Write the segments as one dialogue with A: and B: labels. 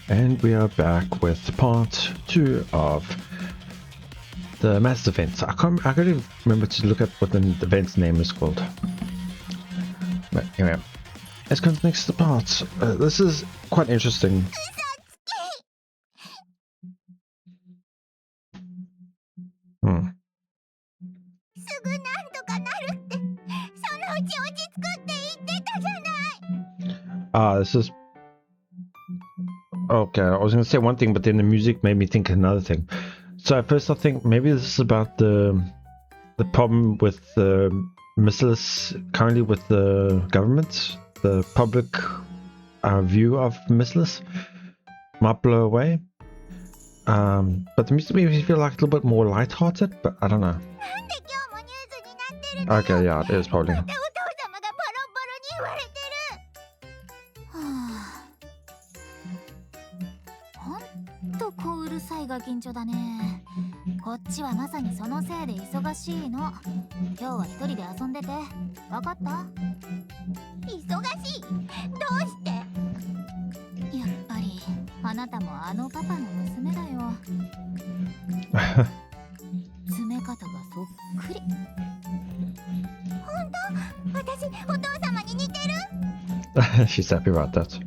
A: And we are back with part 2 of the mass events. I can't even remember to look at what the event's name is called. But anyway, let's go to the next part. This is quite interesting. This is... Okay, I was going to say one thing, but then the music made me think another thing. So at first I think maybe this is about the problem with the missiles currently with the government, the public view of missiles might blow away. But the music made me feel like a little bit more lighthearted, but I don't know. Okay, yeah, it is probably. She's happy about that.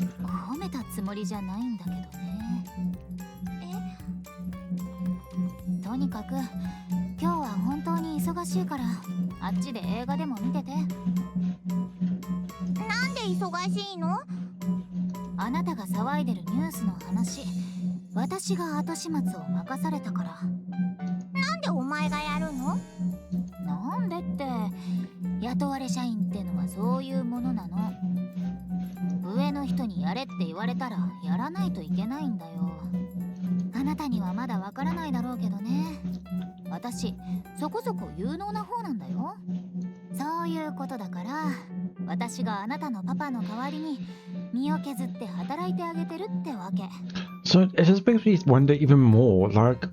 A: So it just makes me wonder even more, like,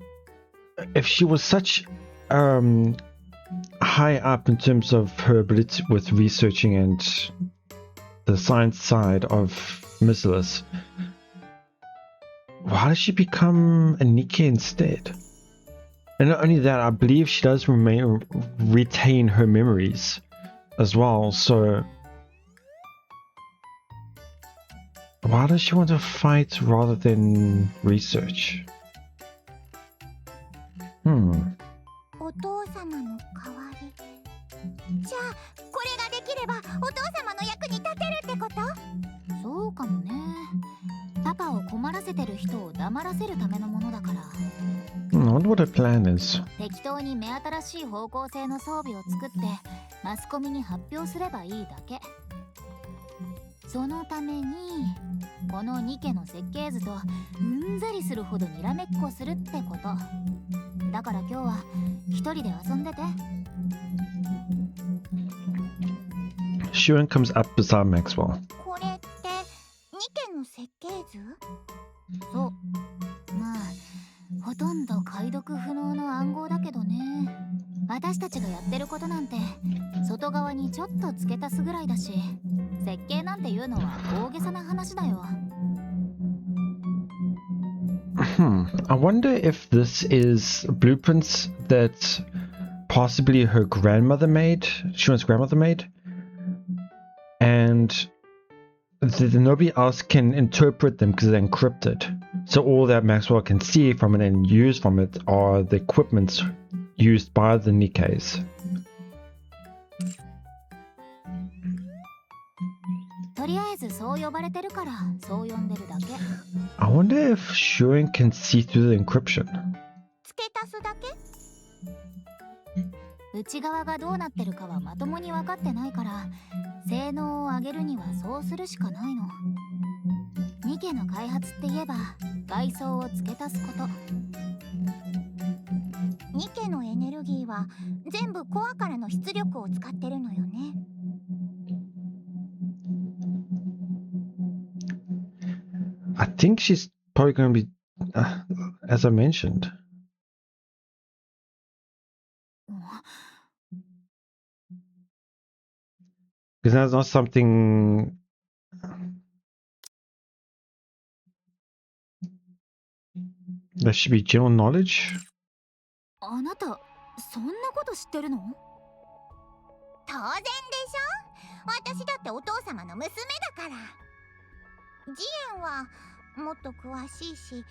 A: if she was such high up in terms of her ability with researching and the science side of missiles, why does she become a Nikke instead? And not only that, I believe she does retain her memories as well, so why does she want to fight rather than research? I wonder what her plan is. Shuan comes up beside Maxwell. I wonder if this is blueprints that possibly her grandmother made, Shuan's grandmother made, and nobody else can interpret them because they're encrypted. So all that Maxwell can see from it and use from it are the equipments used by the Nikkes. I wonder if Shuan can see through the encryption. I think she's probably going to be, as I mentioned. Because that's not something There should be general knowledge.
B: あなたそんなこと知ってるの？
C: 当然でしょ。私だってお父様の娘だから。ジエンはもっと詳しいし、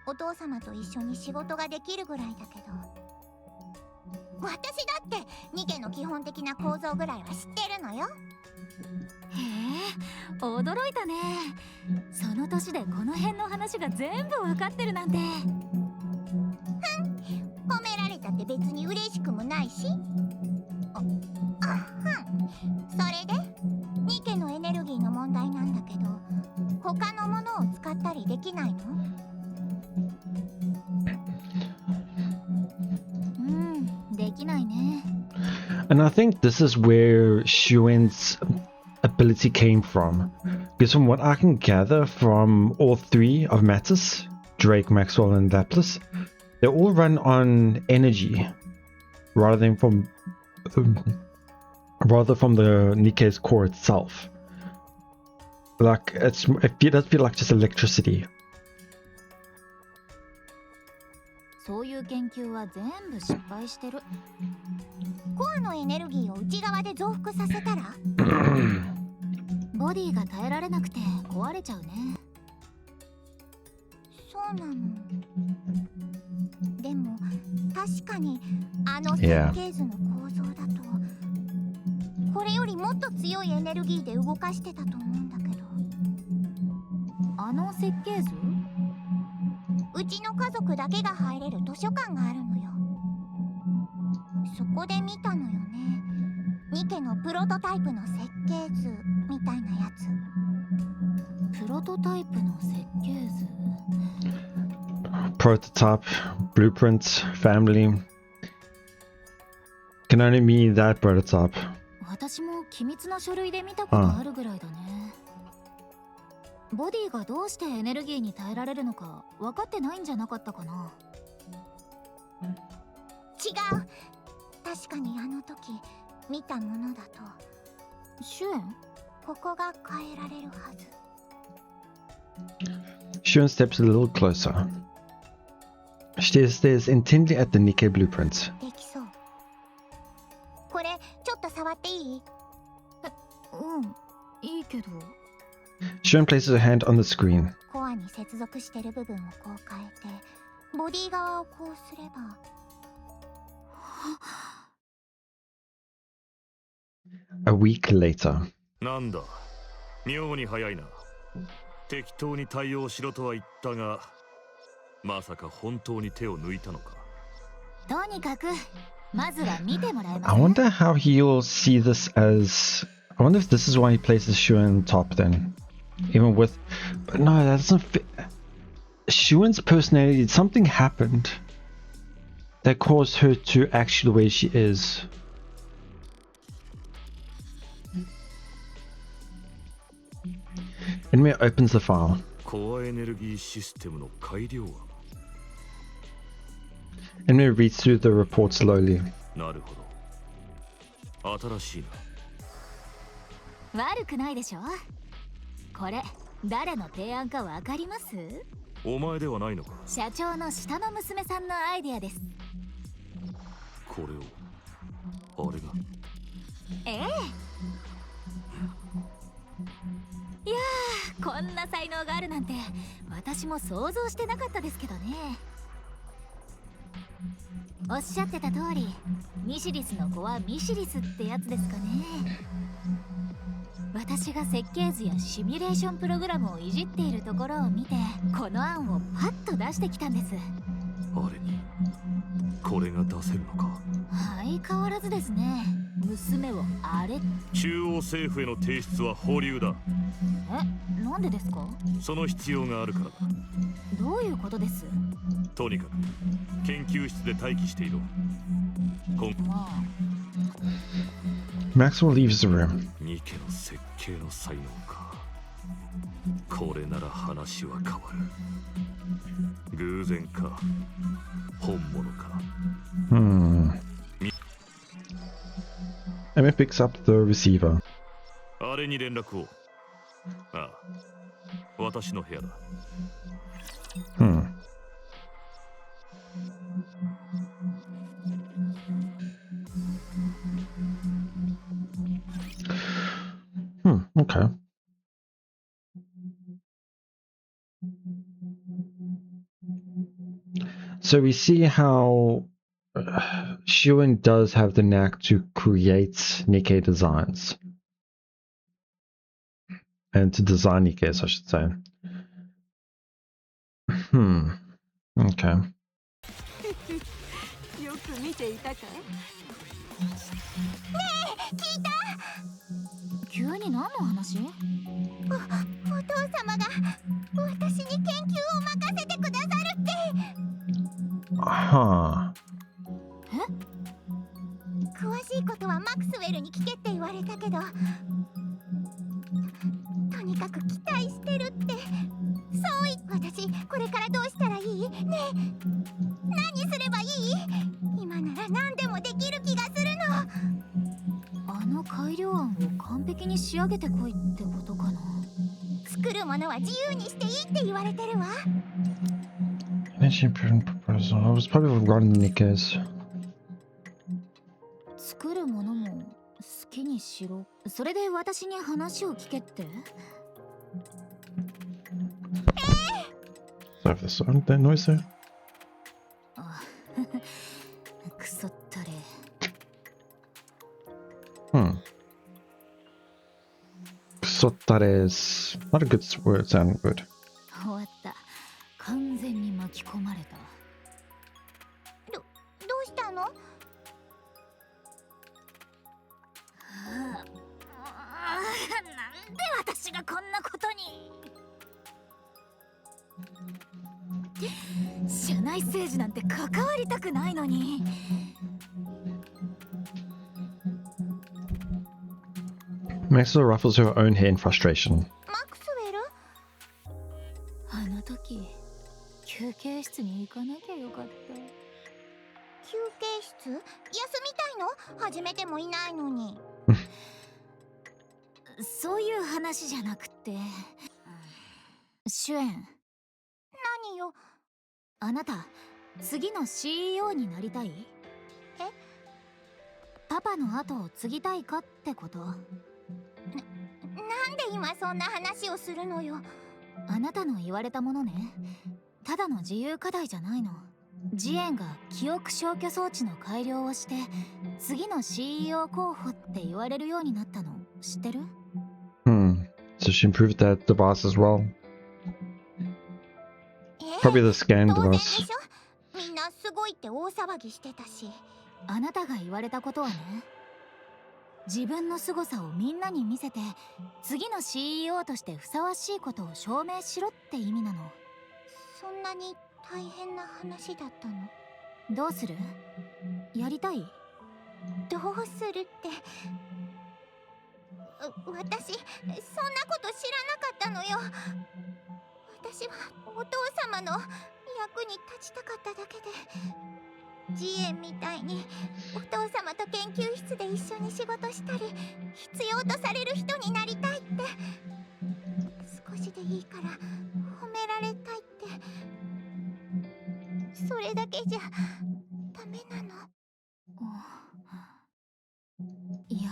C: お父様と一緒に仕事ができるぐらいだけど、私だってニケの基本的な構造ぐらいは知ってるのよ。
B: へえ、驚いたね。その年でこの辺の話が全部わかってるなんて。
C: 褒められたって別に嬉しくもないし。それでニケのエネルギーの問題なんだけど、他のものを使ったりできないの？
B: できないね。
A: And I think this is where Shuen's ability came from. Because from what I can gather from all three of Mattis, Drake, Maxwell, and Lapis, they all run on energy rather than from the Nikke's core itself. Like it does feel like just electricity.
B: そういう研究は全部失敗してる。
C: コアのエネルギーを内側で増幅させたら
B: ボディが耐えられなくて壊れちゃうね。
C: そうなの。でも確かにあの設計図の構造だと、これよりもっと強いエネルギーで動かしてたと思うんだけど。
B: あの設計図？
C: うちの家族だけが入れる図書館があるのよ。そこで見たのよね。ニケのプロトタイプの設計図みたいなやつ。
B: プロトタイプの設計図。
A: Prototype, blueprint, family. Can only mean that prototype.
B: 私も機密な書類で見たことあるぐらいだね。ボディがどうしてエネルギーに耐えられるのか分かってないんじゃなかったかな。
C: 違う。確かにあの時見たものだと
B: シュエン？
C: ここが変えられるはず。
A: Shun steps a little closer. She stares intently at the Nikke blueprint.
C: できそう。これちょっと触っていい？
B: いいけど。
A: Shun places her hand on the screen.
C: コアに接続してる部分をこう変えて、ボディ側をこうすれば。
A: A week later.
D: なんだ、妙に早いな。適当に対応しろとは言ったが、まさか本当に手を抜いたのか。
B: とにかくまずは見てもらえます。
A: I wonder how he'll see this as... I wonder if this is why he places Shun top then. Even with... But no, that doesn't fit. Shun's personality, something happened that caused her to act the way she is. Enemy opens the file.
D: コアエネルギーシステムの改良案。
A: Enemy reads through the report slowly.
D: なるほど。新しいな。
B: 悪くないでしょ。これ誰の提案かわかります？
D: お前ではないのか。
B: 社長の下の娘さんのアイデアです。
D: これをあれが。
B: ええ。いやー、こんな才能があるなんて私も想像してなかったですけどね。おっしゃってた通り、ミシリスの子はミシリスってやつですかね。私が設計図やシミュレーションプログラムをいじっているところを見て、この案をパッと出してきたんです。
D: あれにこれが出せるのか。
B: 相変わらずですね。娘をあれ。
D: 中央政府への提出は保留だ。
B: え、なんでですか？
D: その必要があるからだ。
B: どういうことです？
D: とにかく研究室で待機していろ。
B: まあ。
A: Maxwell leaves the room.
D: ニケの設計の才能か。これなら話は変わる。偶然か本物か。
A: Emma picks up the receiver.
D: あれに連絡を。ああ、私の部屋だ。
A: So we see how Shuen does have the knack to create Nikke designs. And to design Nikkes, I should say. Okay.
B: よく見ていたか？
C: 聞いた？
B: 急に何の話？
C: お父様が私に研究を任せてくださるって。詳しいことはマクスウェルに聞けって言われたけど、とにかく期待してるって。そうい私これからどうしたらいい？ねえ、何すればいい？今なら何でもできる気がするの。
B: あの改良案を完璧に仕上げてこいってことかな。
C: 作るものは自由にしていいって言われてるわ。
A: Energy improvement proposal. I was probably running the Nikkes.
B: 作るものも好きにしろ。それで私に話を聞けって。
A: Sorry for the sound, that noise there.
B: あ、くそったれ。
A: Sotare is not a good word, sounding good.
B: 終わった。完全に巻き込まれた。
C: どうしたの？
B: なんで私がこんなことに。社内政治なんて関わりたくないのに。
A: Maxwell ruffles her own hair in frustration.
C: マクスウェル？
B: あの時休憩室に行かなきゃよかった。
C: 休憩室？休みたいの？始めてもいないのに。
B: そういう話じゃなくて、シュエン。
C: 何よ？
B: あなた次の CEO になりたい？パパの後を継ぎたいかってこと？
C: なんで今そんな話をするのよ。
B: あなたの言われたものね。ただの自由課題じゃないの。ジエンが記憶消去装置の改良をして次の CEO 候補って言われるようになったの知ってる？
A: So she improved that device as well. Probably the scan
C: 当然で
A: device.
C: しょ。みんなすごいって大騒ぎしてたし。
B: あなたが言われたことはね、自分の凄さをみんなに見せて次の CEO としてふさわしいことを証明しろって意味なの。
C: そんなに大変な話だったの？
B: どうする？やりたい？
C: どうするって。私そんなこと知らなかったのよ。私はお父様の役に立ちたかっただけで、ジエンみたいにお父様と研究室で一緒に仕事したり必要とされる人になりたいって。少しでいいから褒められたいって。それだけじゃダメなの？
B: いや、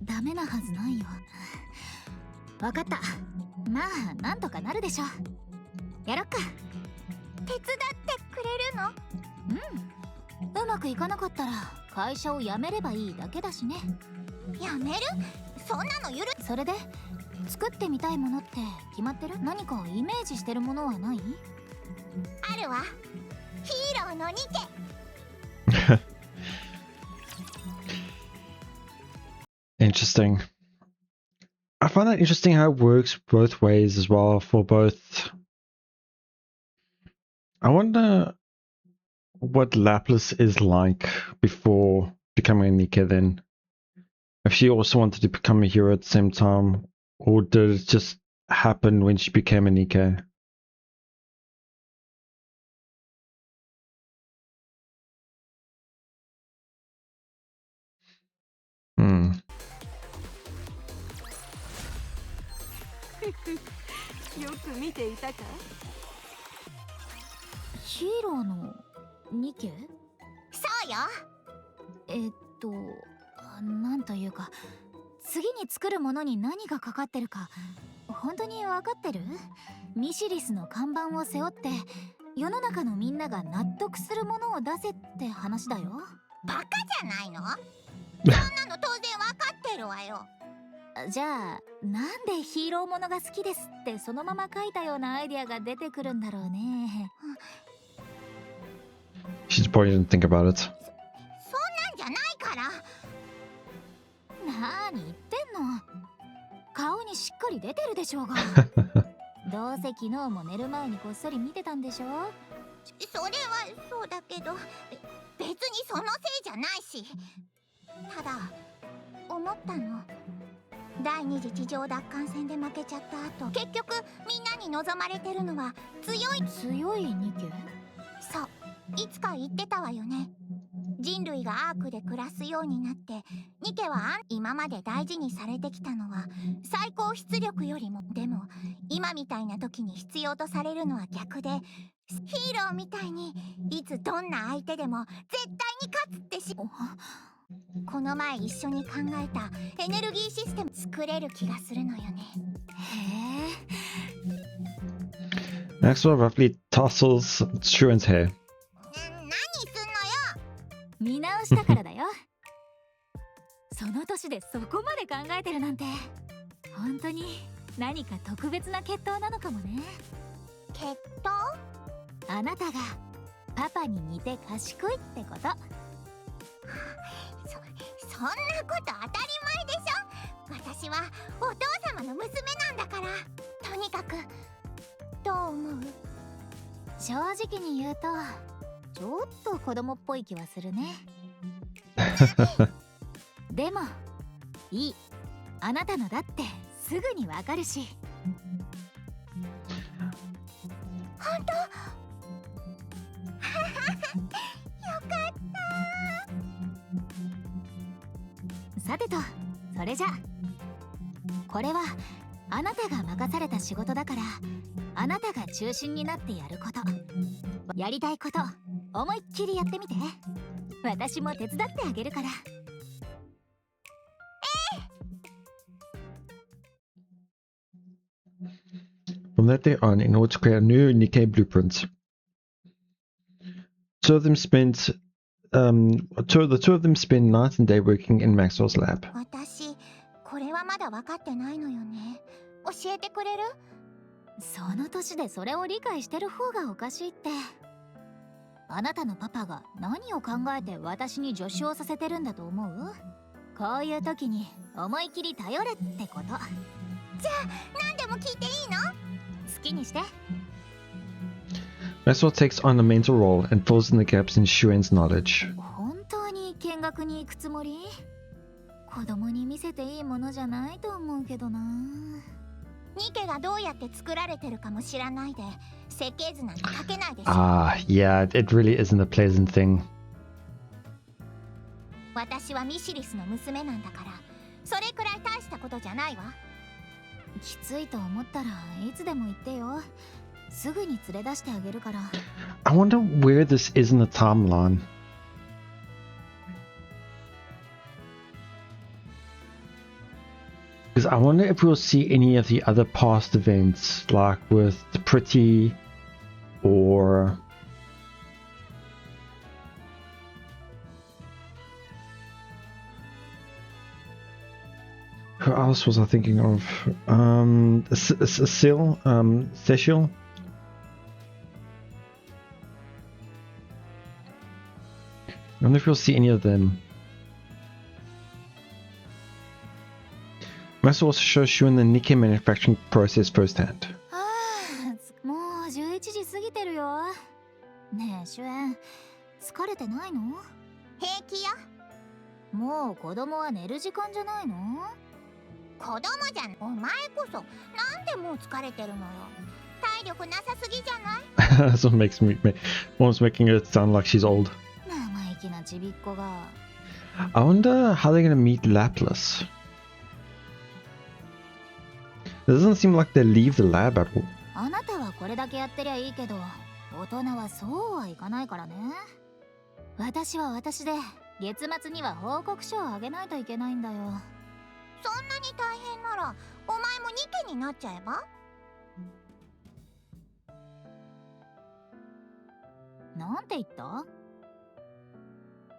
B: ダメなはずないよ。わかった。まあなんとかなるでしょ。やろっか。
C: 手伝ってくれるの？
B: うまくいかなかったら会社を辞めればいいだけだしね。
C: やめる？そんなの許
B: それで作ってみたいものって決まってる？何かイメージしてるものはない？
C: あるわ。ヒーローのニケ。
A: Interesting. I find that interesting how it works both ways as well for both. I wonder what Lapis is like before becoming a Nikke then. If she also wanted to become a hero at the same time, or did it just happen when she became a Nikke? Hmm.
B: よく見ていたか？ヒーローのニケ？
C: そうよ。
B: なんというか次に作るものに何がかかってるか本当に分かってる？ミシリスの看板を背負って世の中のみんなが納得するものを出せって話だよ。
C: バカじゃないの？そんなの当然分かってるわよ。
B: じゃあなんでヒーローものが好きですってそのまま書いたようなアイデアが出てくるんだろうね。
A: She probably didn't think about it.
C: そんなんじゃないから。
B: なーに言ってんの？顔にしっかり出てるでしょうが。どうせ昨日も寝る前にこっそり見てたんでしょ？
C: それはそうだけど、別にそのせいじゃないし。ただ思ったの。第二次地上奪還戦で負けちゃった後、結局みんなに望まれてるのは強い
B: ニケ？
C: そう、いつか言ってたわよね。人類がアークで暮らすようになって、ニケは今まで大事にされてきたのは最高出力よりも、でも今みたいな時に必要とされるのは逆で、ヒーローみたいにいつどんな相手でも絶対に勝つってこの前一緒に考えたエネルギーシステム作れる気がするのよね。
B: へえ。
A: Maxwell roughly tousles Shuen's hair.
C: 何すんのよ。
B: 見直したからだよ。その年でそこまで考えてるなんて本当に何か特別な血統なのかもね。
C: 血統？
B: あなたがパパに似て賢いってこと。
C: そんなこと当たり前でしょ。私はお父様の娘なんだから。とにかくどう思う？
B: 正直に言うとちょっと子供っぽい気はするね。でもいい、あなたのだってすぐにわかるし。
C: 本当？よかった。
B: さてと、それじゃこれはあなたが任された仕事だから、あなたが中心になってやること、やりたいこと思いっきりやってみて。私も手伝ってあげるから。
A: From that day on, in order to create a new Nikke blueprint, two of them spent the two of them spend night and day working in Maxwell's lab.
C: 私、これはまだ分かってないのよね。教えてくれる？
B: その年でそれを理解してる方がおかしいって。あなたのパパが何を考えて私に助手をさせてるんだと思う？こういう時に思い切り頼れってこと。じゃあ
C: 何でも聞いていいの？
B: 好きにして。
A: Maxwell takes on a mental role and fills in the gaps in Shuen's knowledge.
B: 本当に見学に行くつもり？子供に見せていいものじゃないと思うけどな。
C: ニケがどうやって作られてるかも知らないで設計図なんて書けないでしょ。
A: Ah, yeah, it really isn't a pleasant thing.
C: 私はミシリスの娘なんだから、それくらい大したことじゃないわ。
B: きついと思ったらいつでも言ってよ。すぐに連れ出してあげるから。
A: I wonder where this is in the timeline. Because I wonder if we'll see any of the other past events, like with Pretty or who else was I thinking of? Cecil, Cecil. I wonder if we'll see any of them. Must also show Shuen the Nikke manufacturing process firsthand.
B: もう11時過ぎてるよ。ねえシュエン、疲れてないの？
C: 平気よ。
B: もう子供は寝る時間じゃないの？
C: 子供じゃん。お前こそなんでもう疲れてるのよ。体力なさすぎじゃない？
A: That's what makes me almost making it sound like she's old.
B: 生意気なちびっこが。
A: I wonder how they're gonna meet Laplace. It doesn't seem like they leave the lab at all.
B: あなたはこれだけやってりゃいいけど、大人はそうはいかないからね。私は私で月末には報告書をあげないといけないんだよ。
C: そんなに大変ならお前もニケになっちゃえば？
B: なんて言った？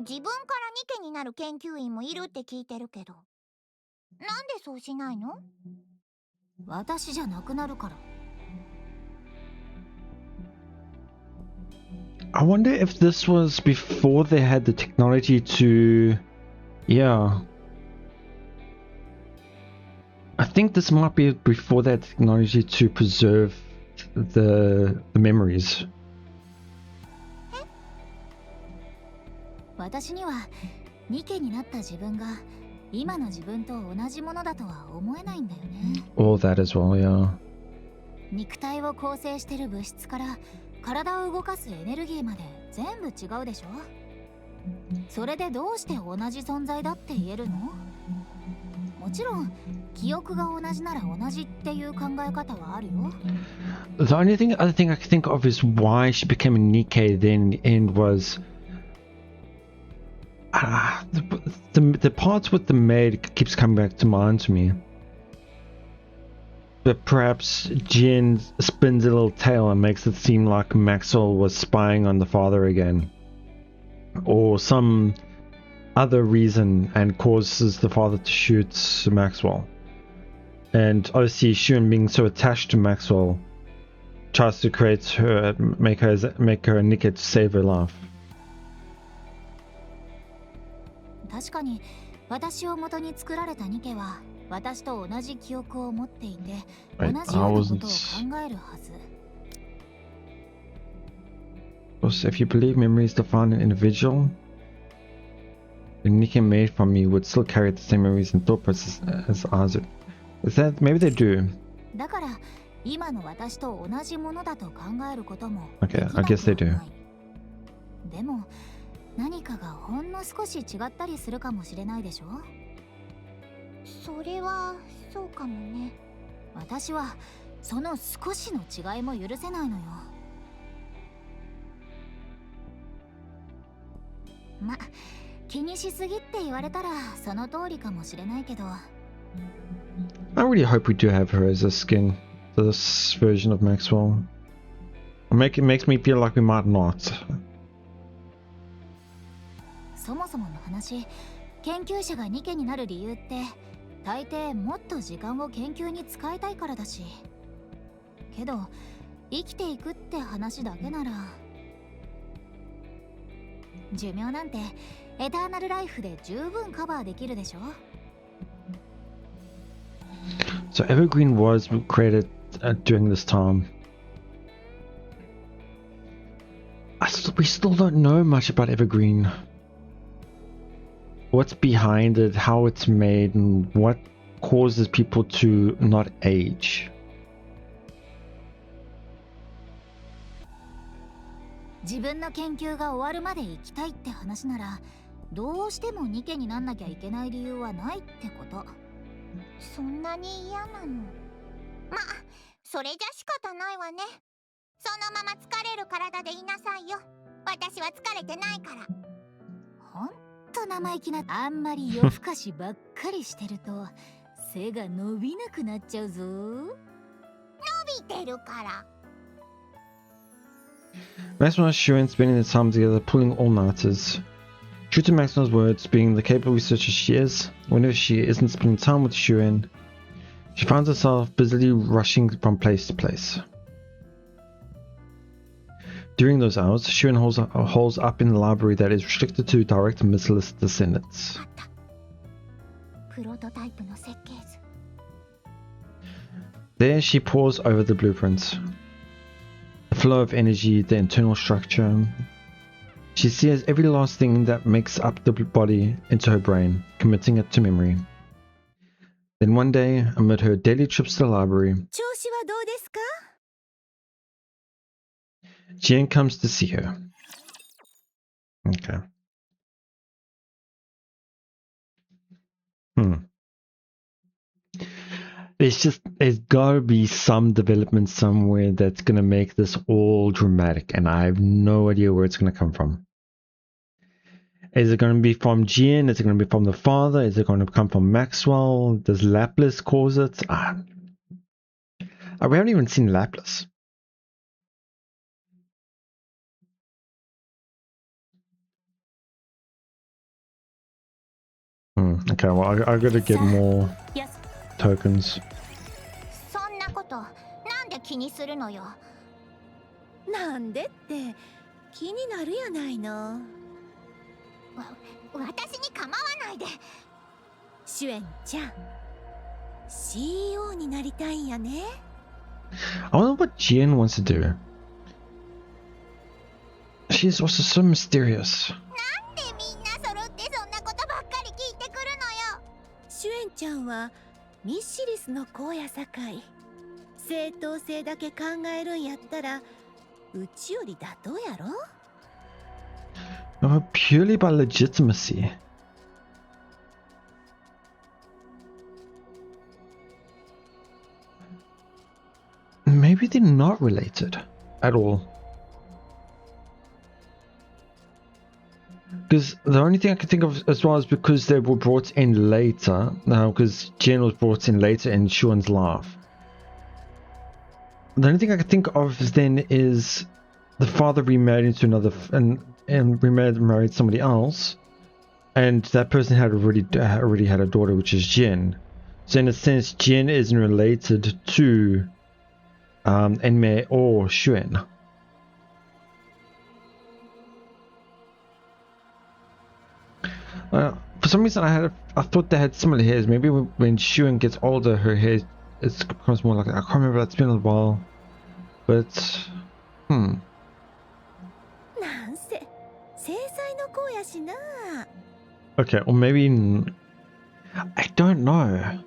C: 自分からニケになる研究員もいるって聞いてるけど、なんでそうしないの？
B: 私じゃなくなるから。
A: I wonder if this was before they had the technology to... Yeah. I think this might be before they had technology to preserve the memories.
B: 私にはニケになった自分が今の自分と同じものだとは思えないんだよね。
A: All that as well, yeah.
B: 肉体を構成してる物質から体を動かすエネルギーまで全部違うでしょ。それでどうして同じ存在だって言えるの？もちろん記憶が同じなら同じっていう考え方はあるよ。
A: The only other thing I can think of is why she became a Nikke then and was... the parts with the maid keeps coming back to mind to me. But perhaps Jin spins a little tale and makes it seem like Maxwell was spying on the father again. Or some other reason and causes the father to shoot Maxwell. And obviously Shun being so attached to Maxwell tries to create her, make her a Nikke to save her life.
B: 確かに私を元に作られたニケは私と同じ記憶を持っていて同じようなことを考えるはず。
A: Also, if you believe memories define an individual, the Nikke made from you would still carry the same memories and thought process as ours. Is that maybe they do?
B: だから今の私と同じものだと考えることも
A: Okay, I guess they do.
B: でも何かがほんの少し違ったりするかもしれないでしょ。
C: それはそうかもね。
B: 私はその少しの違いも許せないのよ。ま、気にしすぎって言われたらその通りかもしれないけど。
A: I really hope we do have her as a skin for this version of Maxwell. It makes me feel like we might not.
B: そもそもの話、研究者がニケになる理由って大抵もっと時間を研究に使いたいからだし。けど生きていくって話だけなら、寿命なんてエターナルライフで十分カバーできるでしょ。
A: So Evergreen was created during this time. We still don't know much about Evergreen. What's behind it, how it's made, and what causes people to not age.
B: 自分の研究が終わるまで生きたいって話なら、どうしてもニケになんなきゃいけない理由はないってこと。
C: そんなに嫌なの？まあ、それじゃ仕方ないわね。そのまま疲れる体でいなさいよ。私は疲れてないから。
B: ほんと生意気な。あんまり夜更かしばっかりしてると背が伸びなくなっちゃうぞ。
C: 伸びてるから。
A: Maxwell and Shuen spending their time together pulling all-nighters. True to Maxwell's words, being the capable researcher she is, whenever she isn't spending time with Shuen, she finds herself busily rushing from place to place. During those hours, Shuen holds up in the library that is restricted to direct merciless descendants.
C: プロトタイプの設計図。
A: There she pores over the blueprints. The flow of energy, the internal structure. She sears every last thing that makes up the body into her brain, committing it to memory. Then one day, amid her daily trips to the library,
B: 調子はどうですか?
A: Jian comes to see her. Okay. There's gotta be some development somewhere that's gonna make this all dramatic, and I have no idea where it's gonna come from. Is it going to be from Jin? Is it going to be from the father? Is it going to come from Maxwell? Does Laplace cause it? We haven't even seen Laplace. Okay, well, I gotta get more tokens.
C: そんなことなんで気にするのよ。
E: なんでって気になるやないの。
C: 私に構わないで。
E: シュエンちゃん CEO になりたいんやね。
A: I wonder what Jian wants to do. She's also so mysterious.
C: なんでみんな揃ってそんなことばっかり聞いてくるのよ。
E: シュエンちゃんはミシリスの子やさかい。正当性だけ考えるんやったらうちより妥当やろ。
A: Purely by legitimacy. Maybe they're not related at all. Because the only thing I can think of as well is because they were brought in later. Now, because Jen was brought in later in Shuan's life. The only thing I can think of then is the father remarried into another and married somebody else, and that person had already had a daughter, which is Jen. So in a sense, Jen isn't related to Enmei or Xuan. For some reason, I thought they had similar hairs. Maybe when Xuan gets older, her hair becomes more like I can't remember. It's been a while, but
E: なんせ制裁の子やしな。
A: okay, or maybe I don't know.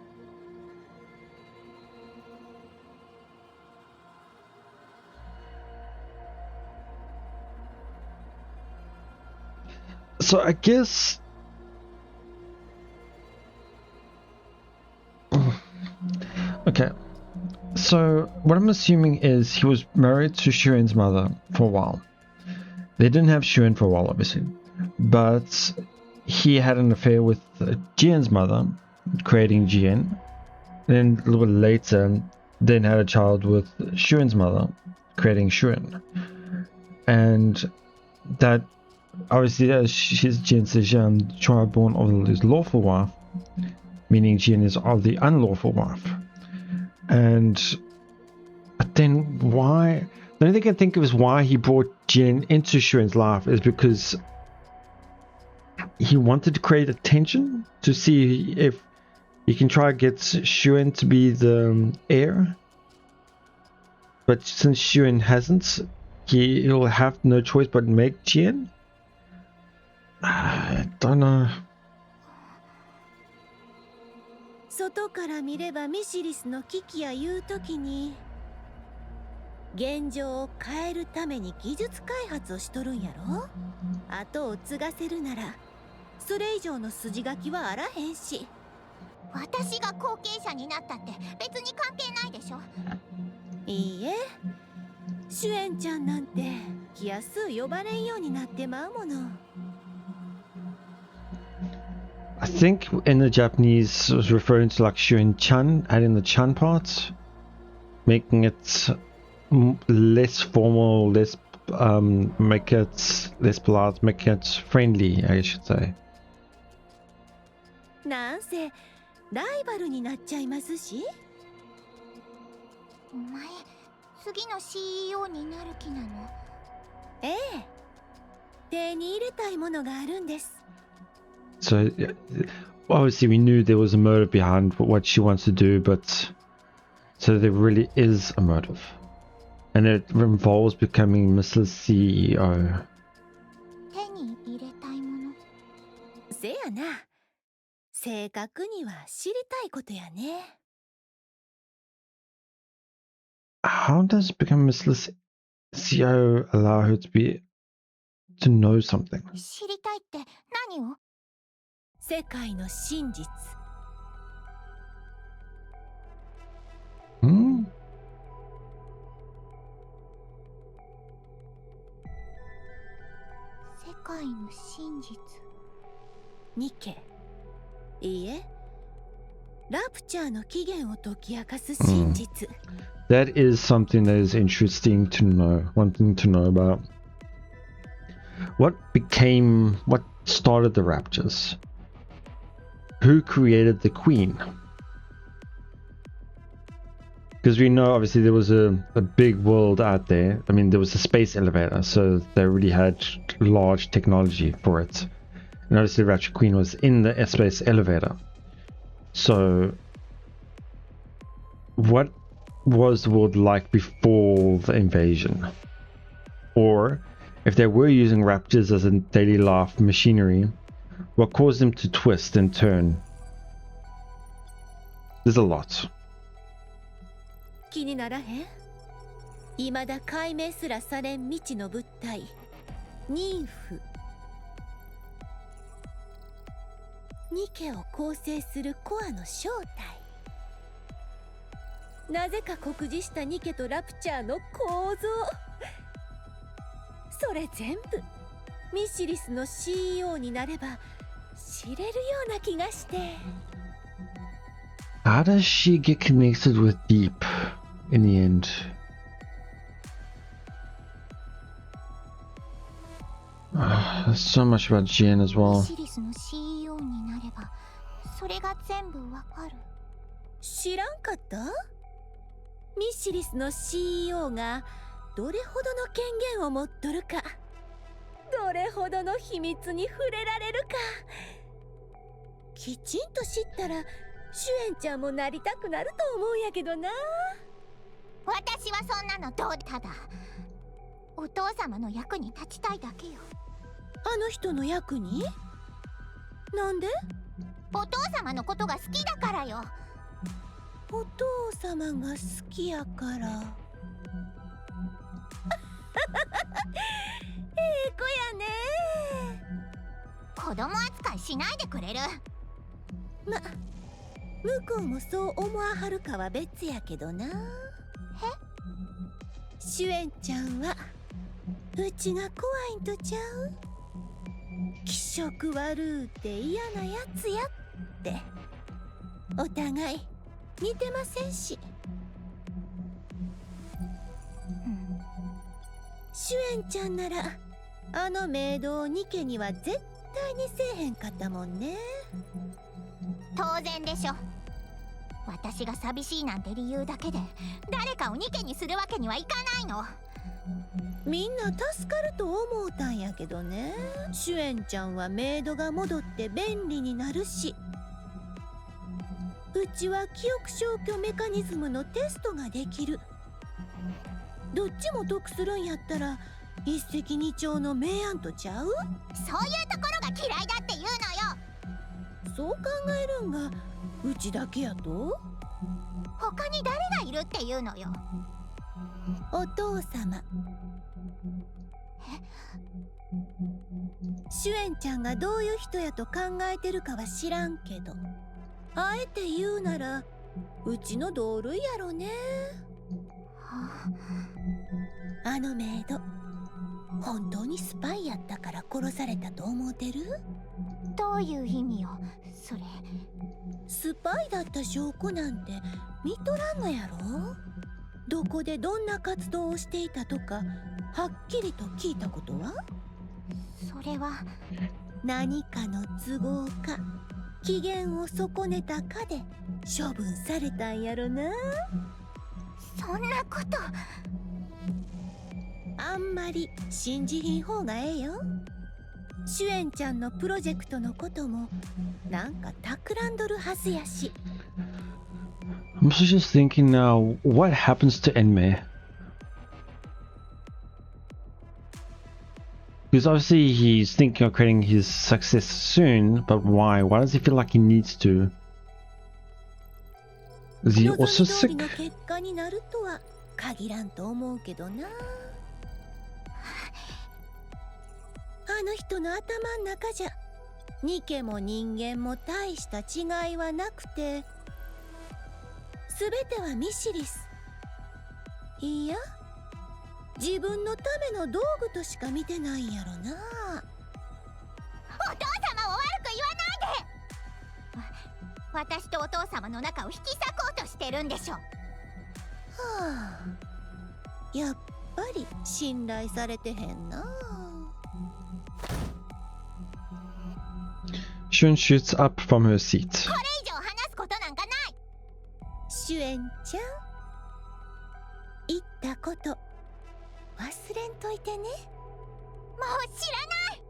A: So I guess okay. So what I'm assuming is he was married to Xuan's mother for a while. They didn't have Xuan for a while, obviously, but he had an affair with Jian's mother, creating Jian. Then a little bit later, then had a child with Xuan's mother, creating Xuan. And that obviously, she's Jian's child born of his lawful wife, meaning Jian is of the unlawful wife. And then why? The only thing I can think of is why he brought Jian into Xuan's life is because he wanted to create attention to see if he can try to get Xuan to be the heir. But since Xuan hasn't, he'll have no choice but make Jian. I don't know.
E: 外から見ればミシリスの危機やいうときに現状を変えるために技術開発をしとるんやろ。後を継がせるならそれ以上の筋書きはあらへんし。
C: 私が後継者になったって別に関係ないでしょ。
E: いいえ、シュエンちゃんなんて気安う呼ばれんようになってまうもの。
A: I think in the Japanese it was referring to like Xuan-chan, adding the chan part, making it less formal, less make it less polite, make it friendly, I should say.
E: なんせライバルになっちゃいますし。
C: お前次の CEO になる気なの？
E: ええ、手に入れたいものがあるんです。
A: So obviously we knew there was a motive behind what she wants to do, but so there really is a motive, and it involves becoming Mrs. CEO.
C: 手に入れたいもの？
E: せやな。正確には知りたいことやね。
A: How does becoming Mrs. CEO allow her to know something?
C: 知りたいって何を？
E: 世界の真実。
A: Hmm?
C: 世界の真実。
E: ニケ。いいえ、ラプチャーの起源を解き明かす真実。
A: That is something that is interesting to know. One thing to know about what started the raptures? Who created the queen? Because we know obviously there was a big world out there. I mean, there was a space elevator, so they already had large technology for it. And obviously the Rapture Queen was in the space elevator. So what was the world like before the invasion? Or if they were using raptors as a daily life machinery, what caused them to twist and turn? There's a lot.
E: 気にならへん？未だ解明すらされん未知の物体、ニンフ。ニケを構成するコアの正体。なぜか酷似したニケとラプチャーの構造。それ全部ミシリスの CEO になれば知れるような気がして。
A: How does she get connected with Deep in the end? There's so much about Jen as
C: ミ
A: well.
C: シリスの CEO になればそれが全部わかる。
E: 知らんかった？ミシリスの CEO がどれほどの権限を持っとるか、どれほどの秘密に触れられるか、きちんと知ったらシュエンちゃんもなりたくなると思うんやけどな。
C: 私はそんなのどう？ただお父様の役に立ちたいだけよ。
E: あの人の役に？なんで？
C: お父様のことが好きだからよ。
E: お父様が好きやから。ええ子やね。
C: 子供扱いしないでくれる？
E: 向こうもそう思わはるかは別やけどな。シュエンちゃんはうちが怖いんとちゃう？気色悪うて嫌なやつやってお互い似てませんし。シュエンちゃんならあのメイドをニケには絶対にせえへんかったもんね。
C: 当然でしょ。私が寂しいなんて理由だけで誰かをニケにするわけにはいかないの。
E: みんな助かると思うたんやけどね。シュエンちゃんはメイドが戻って便利になるし、うちは記憶消去メカニズムのテストができる。どっちも得するんやったら一石二鳥の明暗とちゃう？
C: そういうところが嫌いだって言うのよ。
E: そう考えるんがうちだけやと？
C: 他に誰がいるっていうのよ。
E: お父様。シュエンちゃんがどういう人やと考えてるかは知らんけど、あえて言うならうちの同類やろね。あのメイド本当にスパイやったから殺されたと思うてる？
C: どういう意味よそれ？
E: スパイだった証拠なんて見とらんのやろ？どこでどんな活動をしていたとかはっきりと聞いたことは？
C: それは
E: 何かの都合か機嫌を損ねたかで処分されたんやろな。
C: そんなこと。
E: あんまり信じひん方がええよ。シュエンちゃんのプロジェクトのこともなんか企んどるはずやし。
A: I'm also just thinking now, what happens to Enmei? Because obviously he's thinking of creating his success soon, but why? Why does he feel like he needs to? Is he also
E: 望み通り
A: sick?
E: の結果になるとは限らんと思うけどな。あの人の頭ん中じゃニケも人間も大した違いはなくて、すべてはミシリス。いや、自分のための道具としか見てないんやろな。
C: お父様を悪く言わない私とお父様の仲を引き裂こうとしてるんでしょ。
E: はあ、やっぱり信頼されてへんな。
A: Shun shoots up from her seat.
C: これ以上話すことなんかない。
E: シュエンちゃん、言ったこと忘れんといてね。
C: もう知らない。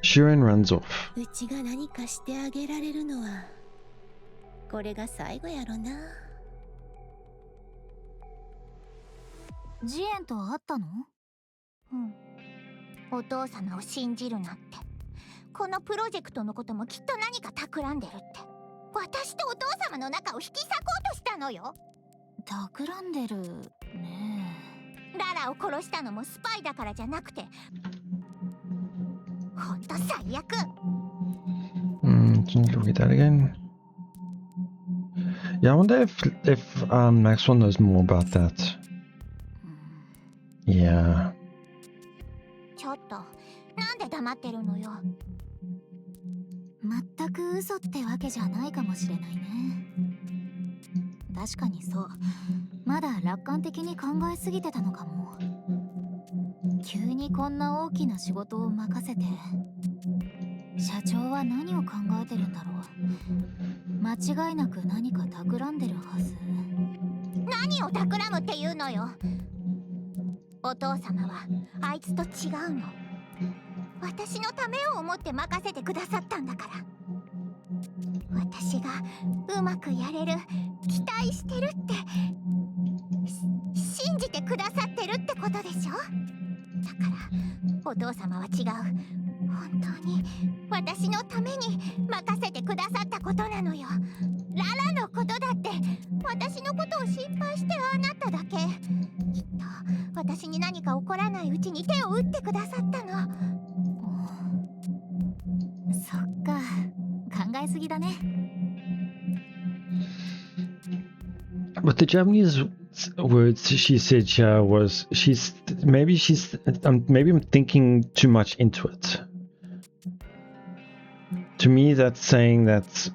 A: Shun runs off.
E: うちが何かしてあげられるのはこれが最後やろな。
B: ジエンと会ったの？
C: うん。お父様を信じるなんて。このプロジェクトのこともきっと何か企んでるって。私とお父様の仲を引き裂こうとしたのよ。
B: 企んでるね
C: ララを殺したのもスパイだからじゃなくて、ほんと最悪。
A: Can you read that again? Yeah, I wonder if Maxwell knows more about that. Yeah.
C: ちょっと、なんで黙ってるのよ。
B: 全く嘘ってわけじゃないかもしれないね。確かにそう。まだ楽観的に考えすぎてたのかも。急にこんな大きな仕事を任せて、社長は何を考えてるんだろう。間違いなく何か企んでるはず。
C: 何を企むっていうのよ。お父様はあいつと違うの。私のためを思って任せてくださったんだから。私がうまくやれる、期待してるって、信じてくださってるってことでしょ。だからお父様は違う。本当に私のために任せてくださったことなのよ。ララのことだって私のことを心配してああなっただけ。きっと私に何か起こらないうちに手を打ってくださったの。
B: そっか、考えすぎだね。
A: But the Japanese words she said here was maybe I'm thinking too much into it. To me, that's saying that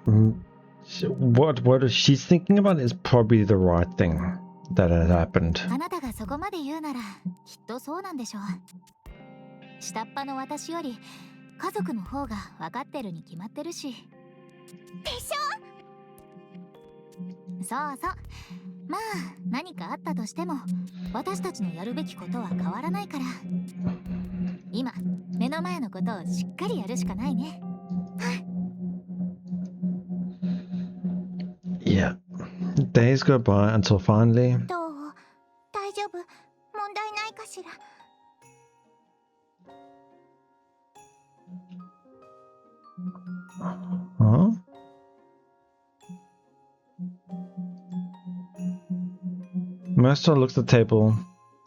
A: what she's thinking about is probably the right thing that had happened.
B: あなたがそこまで言うならきっとそうなんでしょう。下っ端の私より家族の方が分かってるに決まってるし。
C: でし
B: そうそう。まあ何かあったとしても私たちのやるべきことは変わらないから、今目の前のことをしっかりやるしかないね。
A: Yeah. Days go by until finally.
C: ょ。どう？大丈夫？問題ないかしら。
A: Huh? Master looks at the table.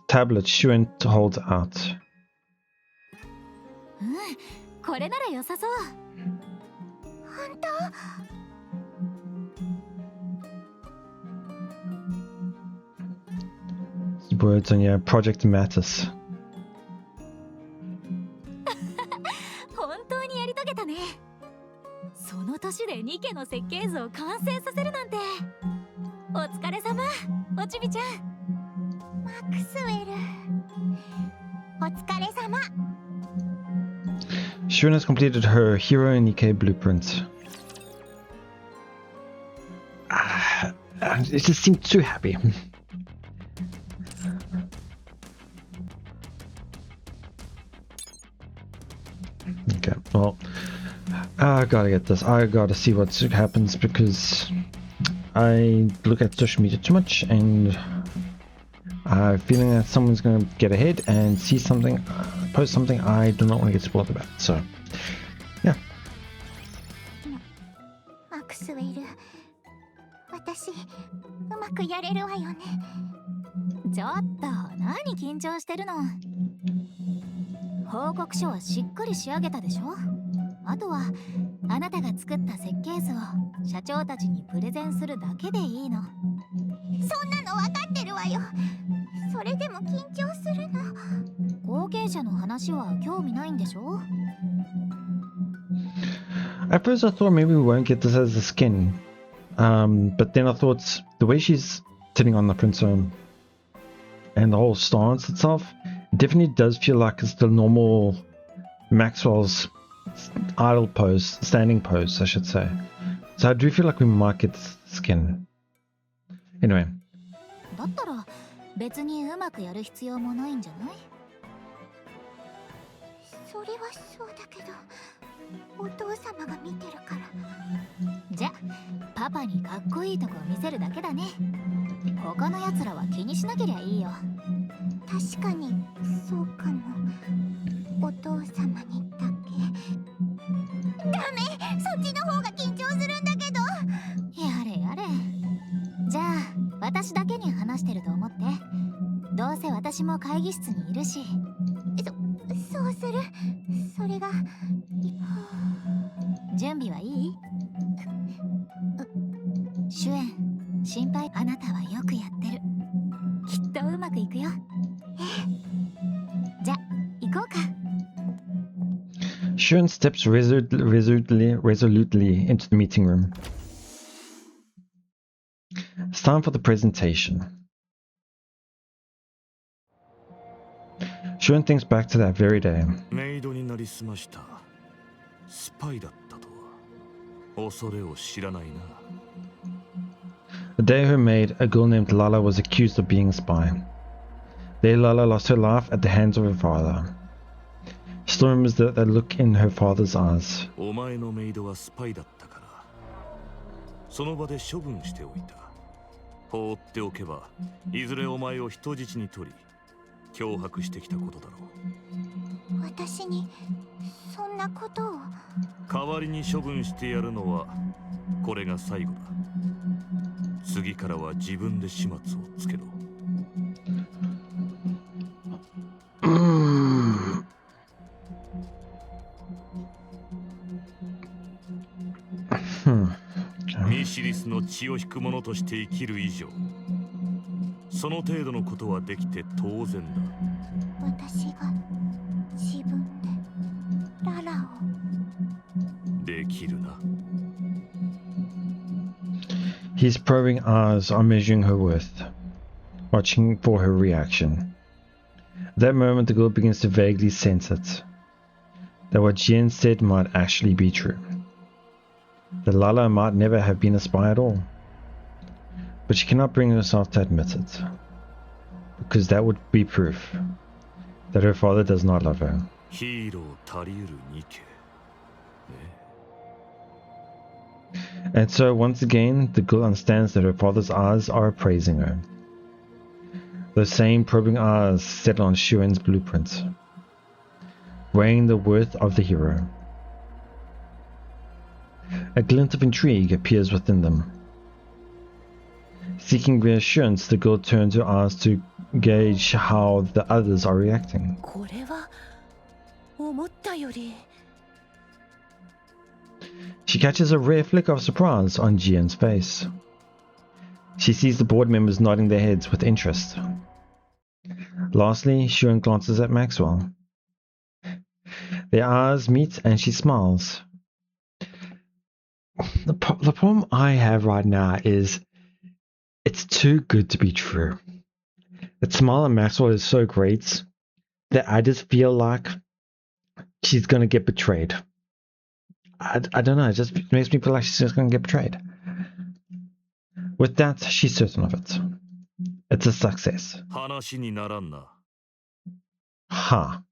A: Tablet Shuen holds out.
B: うん、これなら良さそう。
C: 本当？Words
A: on your project matters.
B: 本当にやり遂げたね。その年でニケの設計図を完成させるなんて。お疲れ様、おちびちゃん。
C: マクスウェル。お疲れ様。
A: Shun has completed her Hero Nikke blueprint. It just seemed too happy. Okay, well, I gotta get this. I gotta see what happens because I look at social media too much and I have a feeling that someone's gonna get ahead and see something, post something I do not want to get spoiled about. So, yeah.
C: マクスウェル。私、うまくやれるわよね。
B: ちょっと何緊張してるの。報告書はしっかり仕上げたでしょ。あとはあなたが作った設計図を社長たちにプレゼンするだけでいいの。
C: そんなの分かってるわよ。それでも緊張するの。
B: 後継者の話は興味ないんでしょ。
A: At first I thought maybe we won't get this as a skin. But then I thought the way she's sitting on the printer and the whole stance itself definitely does feel like it's the normal Maxwell's idle pose, standing pose I should say. So I do feel like we might get skin. Anyway.
B: だったら別にうまくやる必要もないんじゃない？
C: それはそうだけど、お父様が見てるから。
B: じゃ、パパにかっこいいとこ見せるだけだね。他のやつらは気にしなけりゃいいよ。
C: 確かにそうかも。お父様にだけ。ダメ、そっちの方が緊張するんだけど。
B: やれやれ。じゃあ私だけに話してると思って。どうせ私も会議室にいるし。
C: そうする。それが。
B: 準備はいい？主演、心配。あなたはよくやってる。きっとうまくいくよ。じゃ、行こうか。
A: Shun steps resolutely into the meeting room. It's time for the presentation. Shun thinks back to that very day.
D: メイドになりすましたスパイだったとは恐れを知らないな。
A: The day her maid, a girl named Lala, was accused of being a spy. There Lala lost her life at the hands of her father. She still remembers that look in her father's eyes.
D: お前のメイドはスパイだったからその場で処分しておいた。放っておけばいずれお前を人質に取り脅迫してきたことだろう。
C: 私にそんなことを。
D: 代わりに処分してやるのはこれが最後だ。次からは自分で始末をつけろ。ミシリスの血を引く者として生きる以上その程度のことはできて当然だ。
C: 私が自分でララを。
D: できるな。
A: His probing eyes are measuring her worth, watching for her reaction. At that moment the girl begins to vaguely sense it, that what Jian said might actually be true. That Lala might never have been a spy at all. But she cannot bring herself to admit it, because that would be proof that her father does not love her.
D: ヒーローたりうるニケ。
A: And so once again the girl understands that her father's eyes are appraising her. Those same probing eyes settle on Shuen's blueprint, weighing the worth of the hero. A glint of intrigue appears within them. Seeking reassurance, the girl turns her eyes to gauge how the others are reacting.
E: これは思ったより。
A: She catches a rare flick of surprise on Jian's face. She sees the board members nodding their heads with interest. Lastly, Shuen glances at Maxwell. Their eyes meet and she smiles. The problem I have right now is it's too good to be true. That smile on Maxwell is so great that I just feel like she's gonna get betrayed. I don't know, it just makes me feel like she's just gonna get betrayed. With that, she's certain of it. It's a success.
D: 話にならんな。
A: Ha.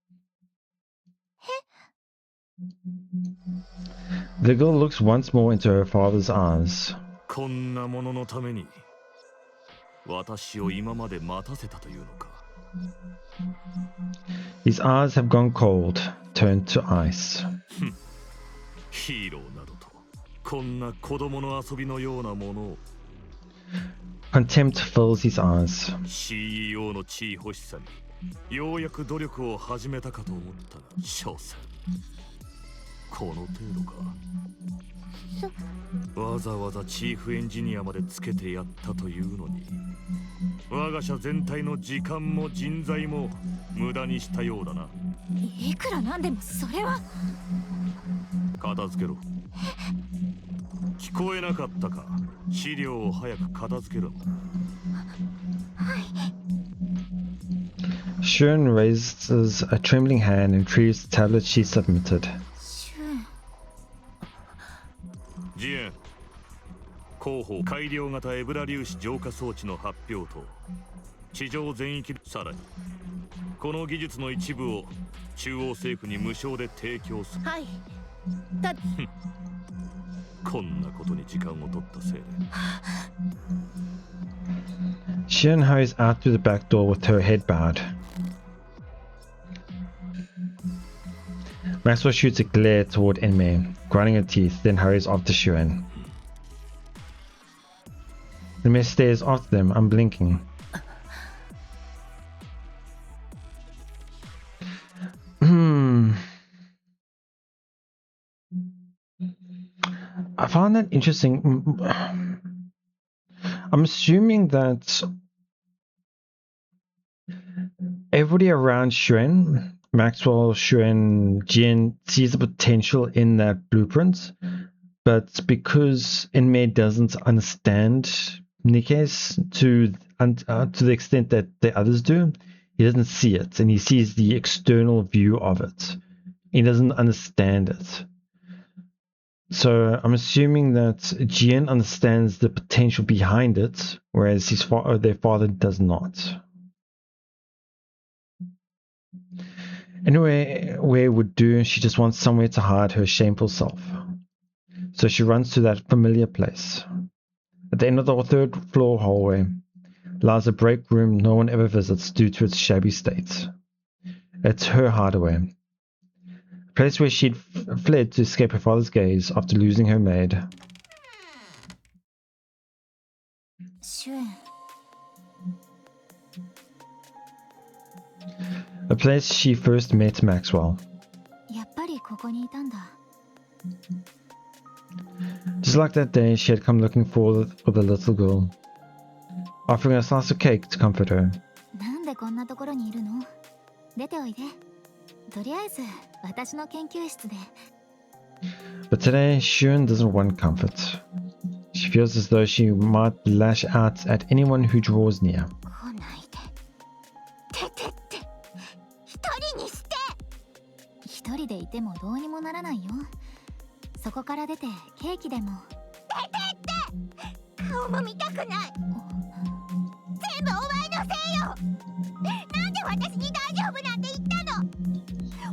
A: The girl looks once more into her father's eyes.
D: こんなもののために私を今まで待たせたというのか。
A: His eyes have gone cold, turned to ice.
D: ヒーローなどとこんな子供の遊びのようなものを。
A: Contempt fills his eyes.
D: CEO の地位欲しさにようやく努力を始めたかと思ったが所詮この程度か。わざわざチーフエンジニアまでつけてやったというのに我が社全体の時間も人材も無駄にしたようだな。
B: いくらなんでもそれは。
D: 片付けろ。聞こえなかったか。資料を早く片付けろ。
A: Shun raises a trembling hand and retrieves the tablet she submitted.
B: シュン。
D: ジエン、広報改良型エブラ粒子浄化装置の発表と地上全域、さらにこの技術の一部を中央政府に無償で提供する。
E: はい。
D: こんなことに時間を取ったせいで。
A: Shun hurries out through the back door with her head bowed. Maxwell shoots a glare toward Enmei, grinding her teeth, then hurries after Shun. Enmei stares after them, unblinking. I found that interesting. I'm assuming that everybody around Shuen, Maxwell, Shuen, Jin, sees the potential in that blueprint, but because Enmei doesn't understand Nikke's to the extent that the others do, he doesn't see it, and he sees the external view of it. He doesn't understand it. So I'm assuming that Jian understands the potential behind it, whereas their father does not. Anyway, where it would do, she just wants somewhere to hide her shameful self. So she runs to that familiar place. At the end of the third floor hallway lies a break room no one ever visits due to its shabby state. It's her hideaway. A place where she'd fled to escape her father's gaze after losing her maid.
B: シュン。
A: A place she first met Maxwell.
B: やっぱりここにいたんだ。
A: Just like that day, she had come looking for the little girl, offering a slice of cake to comfort her.
B: なんでこんなところにいるの？出ておいで。とりあえず私の研究室で。
A: But today, Shun doesn't want comfort. She feels as though she might lash out at anyone who draws near.
C: 来ないで。出てって。一人にして。
B: 一人でいてもどうにもならないよ。そこから出てケーキでも。
C: 出てって。顔も見たくない。全部お前のせいよ。なんで私に大丈夫なんて言ったの？